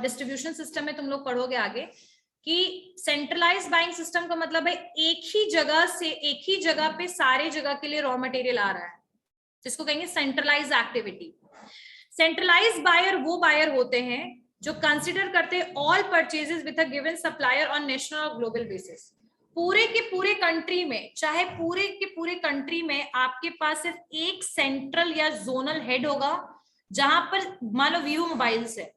डिस्ट्रीब्यूशन सिस्टम में तुम लोग पढ़ोगे आगे कि सेंट्रलाइज्ड बाइंग सिस्टम का मतलब है एक ही जगह से, एक ही जगह पे सारे जगह के लिए रॉ मटेरियल आ रहा है, जिसको कहेंगे सेंट्रलाइज्ड एक्टिविटी। सेंट्रलाइज्ड बायर वो बायर होते हैं जो कंसिडर करते हैं all purchases with a given supplier on national और ग्लोबल बेसिस। पूरे के पूरे कंट्री में, चाहे पूरे के पूरे कंट्री में आपके पास सिर्फ एक सेंट्रल या जोनल हेड होगा, जहां पर मान लो वीवो मोबाइल्स है,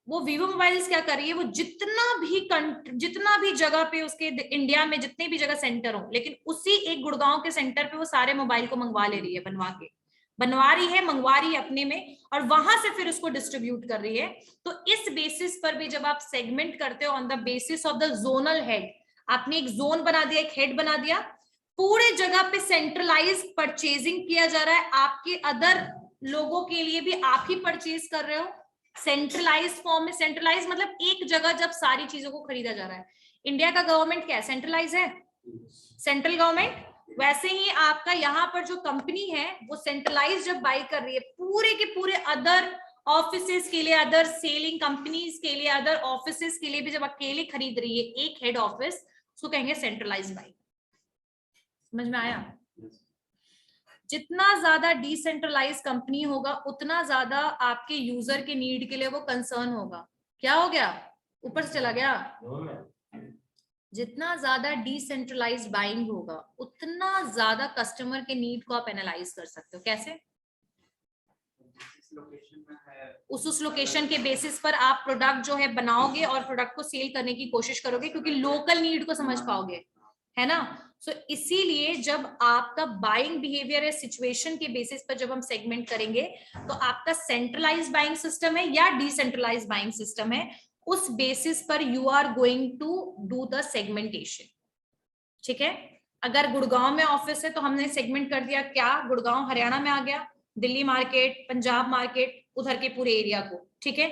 वो वीवो मोबाइल्स क्या कर रही है, वो जितना भी जगह पे उसके इंडिया में जितने भी जगह सेंटर हो, लेकिन उसी एक गुड़गांव के सेंटर पे वो सारे मोबाइल को मंगवा ले रही है, बनवा रही है, मंगवा रही है अपने में, और वहां से फिर उसको डिस्ट्रीब्यूट कर रही है। तो इस बेसिस पर भी जब आप सेगमेंट करते हो on the basis of the zonal head, आपने एक जोन बना दिया, एक हेड बना दिया, पूरे जगह पे सेंट्रलाइज परचेजिंग किया जा रहा है, आपके अदर लोगों के लिए भी आप ही परचेज कर रहे हो सेंट्रलाइज फॉर्म में। सेंट्रलाइज मतलब एक जगह जब सारी चीजों को खरीदा जा रहा है। इंडिया का गवर्नमेंट क्या है, सेंट्रलाइज है, सेंट्रल गवर्नमेंट। वैसे ही आपका यहाँ पर जो कंपनी है वो सेंट्रलाइज जब बाई कर रही है, पूरे के पूरे अदर ऑफिसेस के लिए, अदर सेलिंग कंपनीज के लिए, अदर ऑफिसेस के लिए भी जब अकेले खरीद रही है एक हेड ऑफिस, उसको कहेंगे सेंट्रलाइज बाई। समझ में आया? जितना ज्यादा डिसेंट्रलाइज कंपनी होगा उतना ज्यादा आपके यूजर के नीड के लिए वो कंसर्न होगा। क्या हो गया, ऊपर से चला गया? जितना ज्यादा डिसेंट्रलाइज्ड बाइंग होगा उतना ज्यादा कस्टमर के नीड को आप एनालाइज कर सकते हो। कैसे? उस लोकेशन के बेसिस पर आप प्रोडक्ट जो है बनाओगे और प्रोडक्ट को सेल करने की कोशिश करोगे, क्योंकि लोकल नीड को समझ पाओगे, है ना। सो इसीलिए जब आपका बाइंग बिहेवियर है सिचुएशन के बेसिस पर जब हम सेगमेंट करेंगे, तो आपका सेंट्रलाइज्ड बाइंग सिस्टम है या डिसेंट्रलाइज्ड बाइंग सिस्टम है, उस बेसिस पर you are going to do the segmentation. ठीक है, अगर गुड़गांव में ऑफिस है तो हमने सेगमेंट कर दिया, क्या गुड़गांव हरियाणा में आ गया, दिल्ली मार्केट, पंजाब मार्केट, उधर के पूरे एरिया को। ठीक है,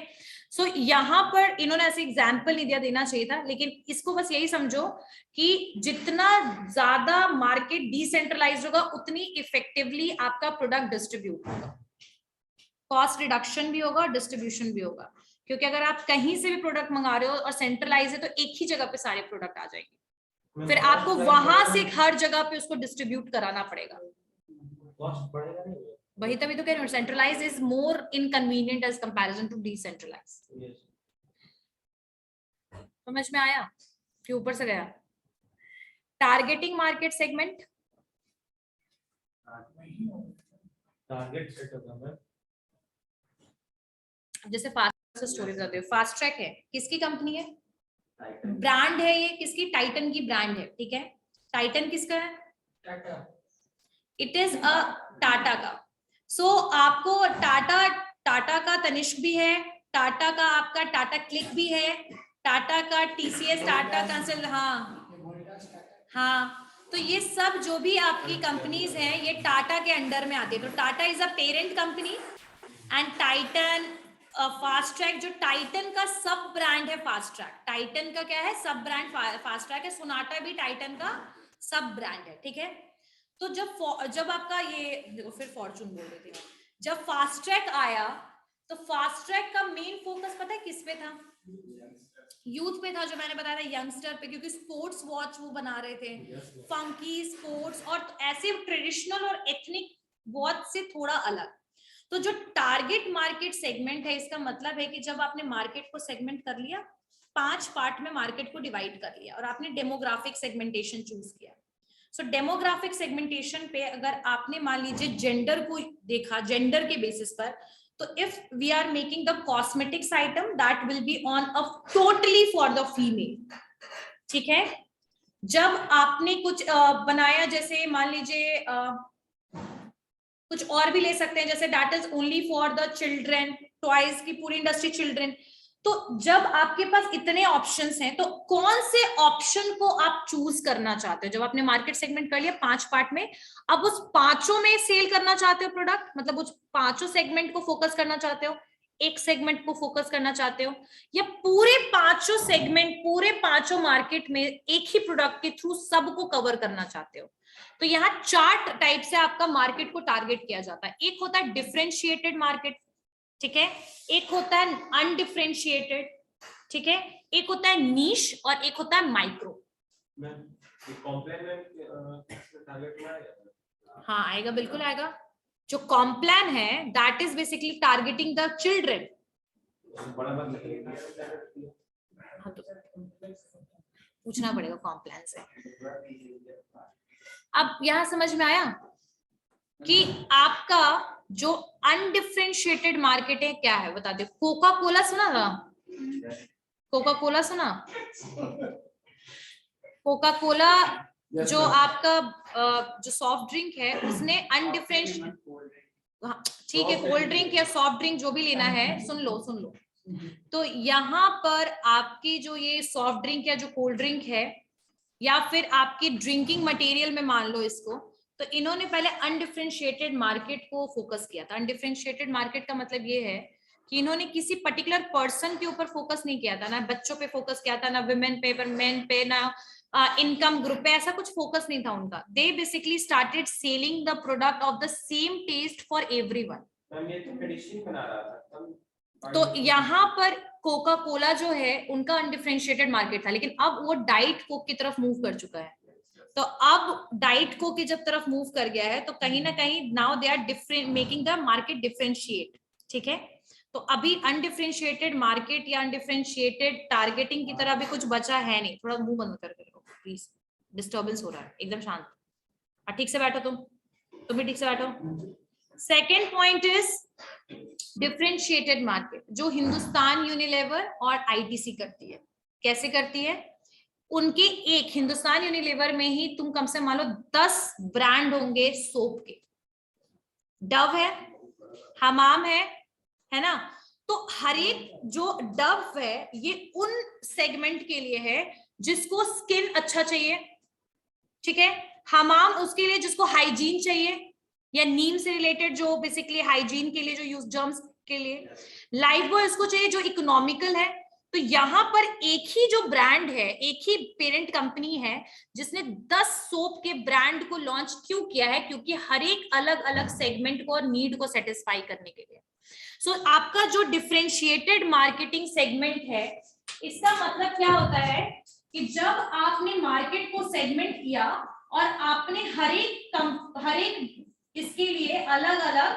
सो यहाँ पर इन्होंने ऐसे एग्जाम्पल नहीं दिया, देना चाहिए था, लेकिन इसको बस यही समझो कि जितना ज्यादा मार्केट डिसेंट्रलाइज होगा उतनी इफेक्टिवली आपका प्रोडक्ट डिस्ट्रीब्यूट होगा, कॉस्ट रिडक्शन भी होगा, डिस्ट्रीब्यूशन भी होगा। क्योंकि अगर आप कहीं से भी प्रोडक्ट मंगा रहे हो और सेंट्रलाइज है तो एक ही जगह पे सारे प्रोडक्ट आ जाएंगे, फिर आपको वहां से हर जगह पे उसको डिस्ट्रीब्यूट कराना पड़ेगा, कॉस्ट बढ़ेगा नहीं। वही तभी तो कह रही हूँ, centralise is more inconvenient as comparison to decentralise. समझ में आया कि ऊपर से गया? Targeting market segment, target set होगा है। जैसे फास्ट स्टोरी बताते हो, फास्ट ट्रैक है, किसकी कंपनी है, ब्रांड है, ये किसकी, टाइटन की ब्रांड है। ठीक है, टाइटन किसका है, Tata, it is a Tata का। सो आपको टाटा का तनिष्क भी है, टाटा का आपका टाटा क्लिक भी है, टाटा का टीसीएस, टाटा कंसल, हाँ, तो ये सब जो भी आपकी कंपनीज हैं ये टाटा के अंडर में आती है। तो Tata is a parent company and Titan fast track, जो टाइटन का सब ब्रांड है, फास्ट ट्रैक टाइटन का क्या है, सब ब्रांड फास्ट ट्रैक है, सोनाटा भी टाइटन का सब ब्रांड है। ठीक है, तो जब आपका ये देखो, फिर फॉर्चून बोल रही थी, जब फास्ट ट्रैक आया तो फास्ट ट्रैक का मेन फोकस पता है किस पे था, यूथ पे था, जो मैंने बताया था, यंगस्टर पे, क्योंकि स्पोर्ट्स वॉच वो बना रहे थे, फंकी स्पोर्ट्स और ऐसे ट्रेडिशनल और एथनिक वॉच से थोड़ा अलग। तो जो टारगेट मार्केट सेगमेंट है, इसका मतलब है कि जब आपने मार्केट को सेगमेंट कर लिया, 5 पार्ट में मार्केट को डिवाइड कर लिया और आपने डेमोग्राफिक सेगमेंटेशन चूज किया। सो डेमोग्राफिक सेगमेंटेशन पे अगर आपने मान लीजिए जेंडर को देखा, जेंडर के बेसिस पर, तो if we are making the cosmetics item that will be on a totally for the female. ठीक है, जब आपने कुछ बनाया, जैसे मान लीजिए कुछ और भी ले सकते हैं, जैसे that is only for the children, toys की पूरी इंडस्ट्री चिल्ड्रन। तो जब आपके पास इतने ऑप्शंस हैं तो कौन से ऑप्शन को आप चूज करना चाहते हो? जब आपने मार्केट सेगमेंट कर लिया 5 पार्ट में, अब उस 5 में सेल करना चाहते हो प्रोडक्ट, मतलब उस 5 सेगमेंट को फोकस करना चाहते हो, एक सेगमेंट को फोकस करना चाहते हो, या पूरे 5 सेगमेंट, पूरे 5 मार्केट में एक ही प्रोडक्ट के थ्रू सबको कवर करना चाहते हो? तो यहाँ 4 टाइप से आपका मार्केट को टारगेट किया जाता है। एक होता है डिफरेंशिएटेड मार्केट, ठीक है, एक होता है अनडिफरेंशिएटेड, ठीक है, एक होता है नीश और एक होता है माइक्रो। हाँ आएगा, बिल्कुल आएगा। जो कॉम्प्लान है that is basically targeting the children. हाँ तो पूछना पड़ेगा कॉम्प्लान से। अब यहां समझ में आया कि आपका जो अनडिफरेंशिएटेड मार्केट है क्या है, बता दे। कोका कोला सुना था? कोका कोला सुना? कोका कोला जो आपका जो सॉफ्ट ड्रिंक है उसने अनडिफरेंशिएटेड, ठीक है, कोल्ड ड्रिंक या सॉफ्ट ड्रिंक जो भी लेना है, सुन लो। तो यहाँ पर आपकी जो ये सॉफ्ट ड्रिंक या जो कोल्ड ड्रिंक है या फिर आपकी ड्रिंकिंग मटेरियल में मान लो इसको, तो इन्होंने पहले अनडिफरेंशिएटेड मार्केट को फोकस किया था। अनडिफरेंशिएटेड मार्केट का मतलब ये है कि इन्होंने किसी पर्टिकुलर पर्सन के ऊपर फोकस नहीं किया था, ना बच्चों पे फोकस किया था, ना वुमेन पे, पर मेन पे, ना इनकम ग्रुप पे, ऐसा कुछ फोकस नहीं था उनका। They basically started selling the product of the same taste for everyone. तो यहाँ पर कोका कोला जो है उनका अनडिफरेंशिएटेड मार्केट था, लेकिन अब वो डाइट कोक की तरफ मूव कर चुका है। तो अब डाइट कोक की जब तरफ मूव कर गया है तो कहीं ना कहीं now they are different, making the market differentiate. ठीक है, तो अभी अनडिफरेंशिएटेड मार्केट या अनडिफरेंशिएटेड टारगेटिंग की तरह अभी कुछ बचा है नहीं। थोड़ा मुंह बंद करके रखो प्लीज, डिस्टर्बेंस हो रहा है, एकदम शांत। ठीक से बैठो, तुम भी ठीक से बैठो। Second point is differentiated market, जो हिंदुस्तान यूनिलीवर और आईटीसी करती है। कैसे करती है? उनके एक हिंदुस्तान यूनिलीवर में ही तुम कम से मान लो 10 ब्रांड होंगे सोप के। डव है, हमाम है ना? तो हर एक जो डव है ये उन सेगमेंट के लिए है जिसको स्किन अच्छा चाहिए, ठीक है। हमाम उसके लिए जिसको हाइजीन चाहिए या नीम से रिलेटेड जो बेसिकली हाइजीन के लिए जो यूज जर्म्स के लिए। लाइफबॉय इसको चाहिए जो इकोनॉमिकल है। तो यहां पर एक ही जो ब्रांड है, एक ही पेरेंट कंपनी है जिसने 10 सोप के ब्रांड को लॉन्च क्यों किया है? क्योंकि हर एक अलग अलग सेगमेंट को और नीड को सेटिस्फाई करने के लिए। सो आपका जो डिफरेंशिएटेड मार्केटिंग सेगमेंट है, इसका मतलब क्या होता है कि जब आपने मार्केट को सेगमेंट किया और आपने हर एक इसके लिए अलग अलग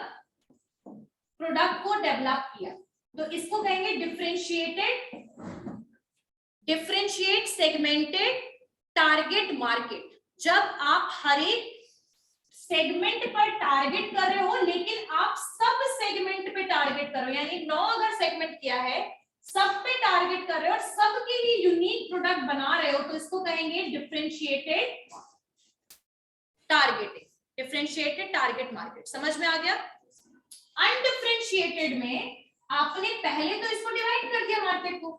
प्रोडक्ट को डेवलप किया, तो इसको कहेंगे डिफरेंशिएट सेगमेंटेड टारगेट मार्केट। जब आप हर एक सेगमेंट पर टारगेट कर रहे हो लेकिन आप सब सेगमेंट पे टारगेट कर रहे हो, यानी 9 अगर सेगमेंट किया है सब पे टारगेट कर रहे हो और सबके लिए यूनिक प्रोडक्ट बना रहे हो, तो इसको कहेंगे differentiated targeting, differentiated target market. समझ में आ गया? अनडिफरेंशिएटेड में आपने पहले तो इसको डिवाइड कर दिया मार्केट को,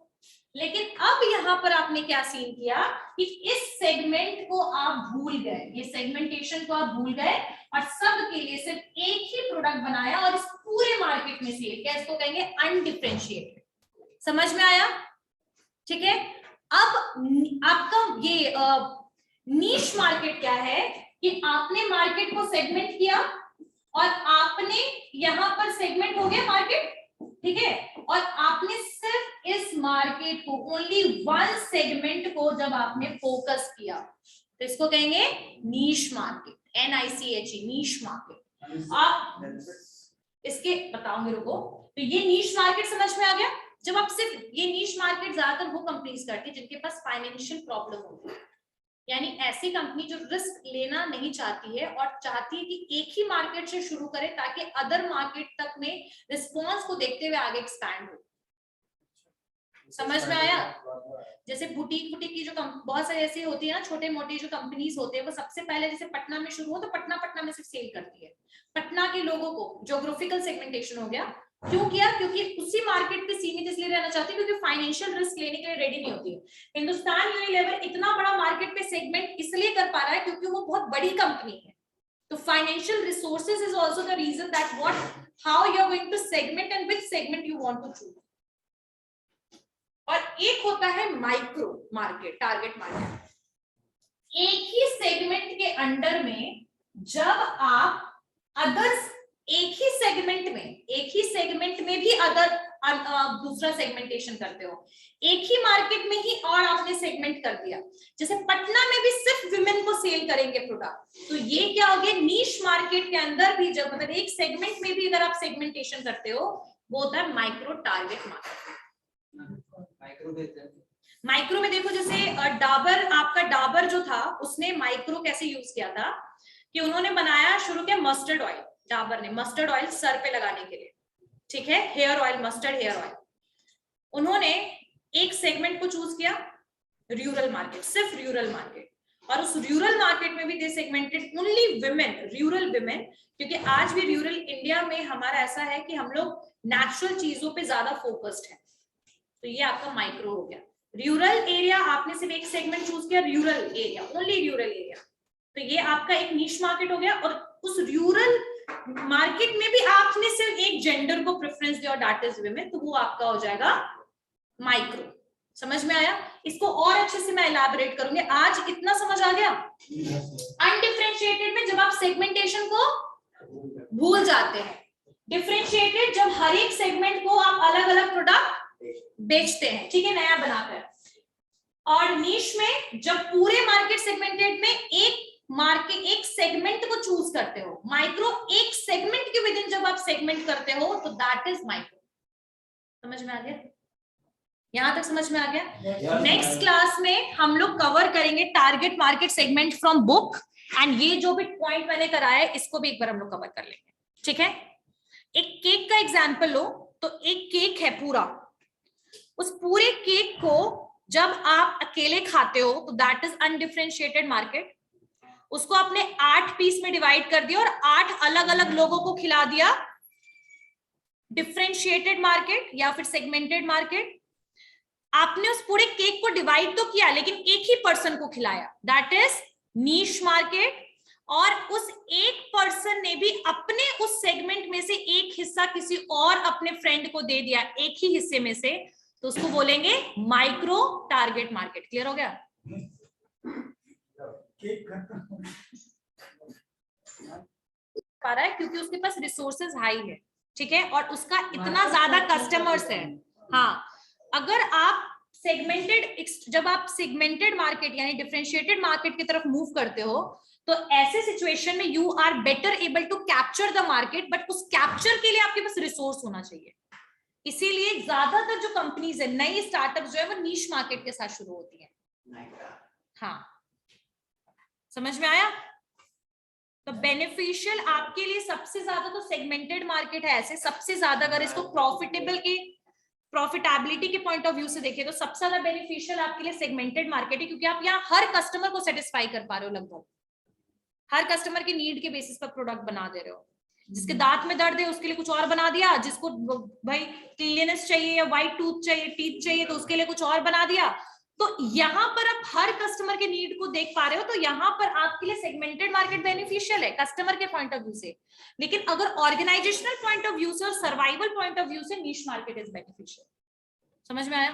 लेकिन अब यहां पर आपने क्या सीन किया कि इस सेगमेंट को आप भूल गए, ये सेगमेंटेशन को आप भूल गए और सबके लिए सिर्फ एक ही प्रोडक्ट बनाया और इस पूरे मार्केट में सेल किया। इसको कहेंगे अनडिफरेंशिएटेड। समझ में आया? ठीक है। अब आपका ये नीश मार्केट क्या है कि आपने मार्केट को सेगमेंट किया और आपने यहां पर सेगमेंट हो गया मार्केट, ठीक है, और आपने सिर्फ इस मार्केट को, ओनली वन सेगमेंट को जब आपने फोकस किया, तो इसको कहेंगे niche market, NICHE, niche market. आप इसके बताओ मेरे को, तो ये नीश मार्केट समझ में आ गया? जब आप सिर्फ ये नीश मार्केट ज्यादातर वो कंपनीज करती है जिनके पास फाइनेंशियल प्रॉब्लम होती है, यानी ऐसी कंपनी जो रिस्क लेना नहीं चाहती है और चाहती है कि एक ही मार्केट से शुरू करे ताकि अदर मार्केट तक में रिस्पॉन्स को देखते हुए आगे एक्सपैंड हो। समझ में आया? जैसे बुटीक की जो बहुत सारी ऐसी होती है ना, छोटे मोटे जो कंपनीज होते हैं, वो सबसे पहले जैसे पटना में शुरू हो तो पटना में सिर्फ सेल करती है। पटना के लोगों को ज्योग्राफिकल सेगमेंटेशन हो गया। क्यों किया? क्योंकि उसी मार्केट पे सीमित इसलिए रहना चाहती है क्योंकि फाइनेंशियल रिस्क लेने के लिए रेडी नहीं होती है। हिंदुस्तान यूनिलीवर इतना बड़ा मार्केट पे सेगमेंट इसलिए कर पा रहा है क्योंकि वो बहुत बड़ी कंपनी है। तो financial resources is also the reason that how you are going to segment and which segment you want to choose. और एक होता है माइक्रो मार्केट, टारगेट मार्केट। एक ही सेगमेंट के अंडर में जब आप अदर्स एक ही सेगमेंट में भी दूसरा सेगमेंटेशन करते हो, एक ही मार्केट में ही और आपने सेगमेंट कर दिया, जैसे पटना में भी सिर्फ विमेन को सेल करेंगे प्रोडक्ट, तो ये क्या हो गया, नीश मार्केट के अंदर भी जब मतलब एक सेगमेंट में भी अगर आप सेगमेंटेशन करते हो वो होता है माइक्रो टारगेट मार्केट। माइक्रो में देखो जैसे डाबर, आपका डाबर जो था उसने माइक्रो कैसे यूज किया था कि उन्होंने बनाया शुरू किया मस्टर्ड ऑयल, डाबर ने मस्टर्ड ऑयल सर पे लगाने के लिए, ठीक है, hair oil, mustard hair oil. उन्होंने एक सेगमेंट को चूज किया, रूरल मार्केट, सिर्फ रूरल मार्केट, और उस रूरल मार्केट में भी they segmented only women, rural women, क्योंकि आज भी रूरल इंडिया में हमारा ऐसा है कि हम लोग नेचुरल चीजों पे ज्यादा फोकस्ड है, तो ये आपका माइक्रो हो गया। रूरल एरिया आपने सिर्फ एक सेगमेंट चूज किया, rural area, only rural area, तो ये आपका एक नीश मार्केट हो गया। और उस रूरल मार्केट में भी आपने सिर्फ एक जेंडर को प्रेफरेंस दिया, दैट इज विमेन, तो वो आपका हो जाएगा माइक्रो। समझ में आया? इसको और अच्छे से मैं इलैबोरेट करूंगी, आज इतना समझ आ गया? अनडिफरेंशिएटेड में जब आप सेगमेंटेशन को भूल जाते हैं, डिफरेंशिएटेड जब हर एक सेगमेंट को आप अलग अलग प्रोडक्ट बेचते हैं, ठीक है, नया बनाकर, और नीश में जब पूरे मार्केट सेगमेंटेड में एक मार्केट एक सेगमेंट को चूज करते हो, माइक्रो एक सेगमेंट के विद इन जब आप सेगमेंट करते हो तो दैट इज माइक्रो। समझ में आ गया? यहां तक समझ में आ गया? नेक्स्ट क्लास में हम लोग कवर करेंगे target market segment from book, and ये जो भी पॉइंट मैंने कराया है इसको भी एक बार हम लोग कवर कर लेंगे, ठीक है? एक केक का एग्जांपल लो, तो एक केक है पूरा, उस पूरे केक को जब आप अकेले खाते हो तो दैट इज अनडिफरेंशिएटेड मार्केट। उसको आपने 8 पीस में डिवाइड कर दिया और 8 अलग अलग लोगों को खिला दिया, डिफरेंशिएटेड मार्केट या फिर सेगमेंटेड मार्केट। आपने उस पूरे केक को डिवाइड तो किया लेकिन एक ही पर्सन को खिलाया, दैट इज नीश मार्केट। और उस एक पर्सन ने भी अपने उस सेगमेंट में से एक हिस्सा किसी और अपने फ्रेंड को दे दिया, एक ही हिस्से में से, तो उसको बोलेंगे माइक्रो टारगेट मार्केट। क्लियर हो गया? पा रहा है क्योंकि उसके पास रिसोर्सेज हाई है, ठीक है, और उसका इतना ज्यादा कस्टमर्स है। हाँ, अगर आप सेगमेंटेड, जब आप सेगमेंटेड मार्केट यानी डिफरेंशिएटेड मार्केट की तरफ मूव करते हो तो ऐसे सिचुएशन में you are better able to capture the market, but उस कैप्चर के लिए आपके पास रिसोर्स होना चाहिए। इसीलिए ज्यादातर जो कंपनीज है, नई स्टार्टअप जो है वो नीश मार्केट के साथ शुरू होती है। हाँ, समझ में आया? तो बेनिफिशियल आपके लिए सबसे ज्यादा तो सेगमेंटेड मार्केट है। ऐसे सबसे ज्यादा अगर इसको प्रॉफिटेबिलिटी के पॉइंट ऑफ व्यू से देखें तो सबसे ज्यादा बेनिफिशियल आपके लिए सेगमेंटेड मार्केट है, क्योंकि आप यहाँ हर कस्टमर को सेटिस्फाई कर पा रहे हो, लगभग हर कस्टमर की नीड के बेसिस पर प्रोडक्ट बना दे रहे हो। जिसके दांत में दर्द है उसके लिए कुछ और बना दिया, जिसको भाई क्लीननेस चाहिए या व्हाइट टूथ चाहिए, टीथ चाहिए, तो उसके लिए कुछ और बना दिया। तो यहाँ पर आप हर कस्टमर के नीड को देख पा रहे हो, तो यहाँ पर आपके लिए सेगमेंटेड मार्केट बेनिफिशियल है कस्टमर के पॉइंट ऑफ व्यू से। लेकिन अगर ऑर्गेनाइजेशनल पॉइंट ऑफ व्यू से और सर्वाइवल पॉइंट ऑफ व्यू से नीश मार्केट इज बेनिफिशियल। समझ में आया?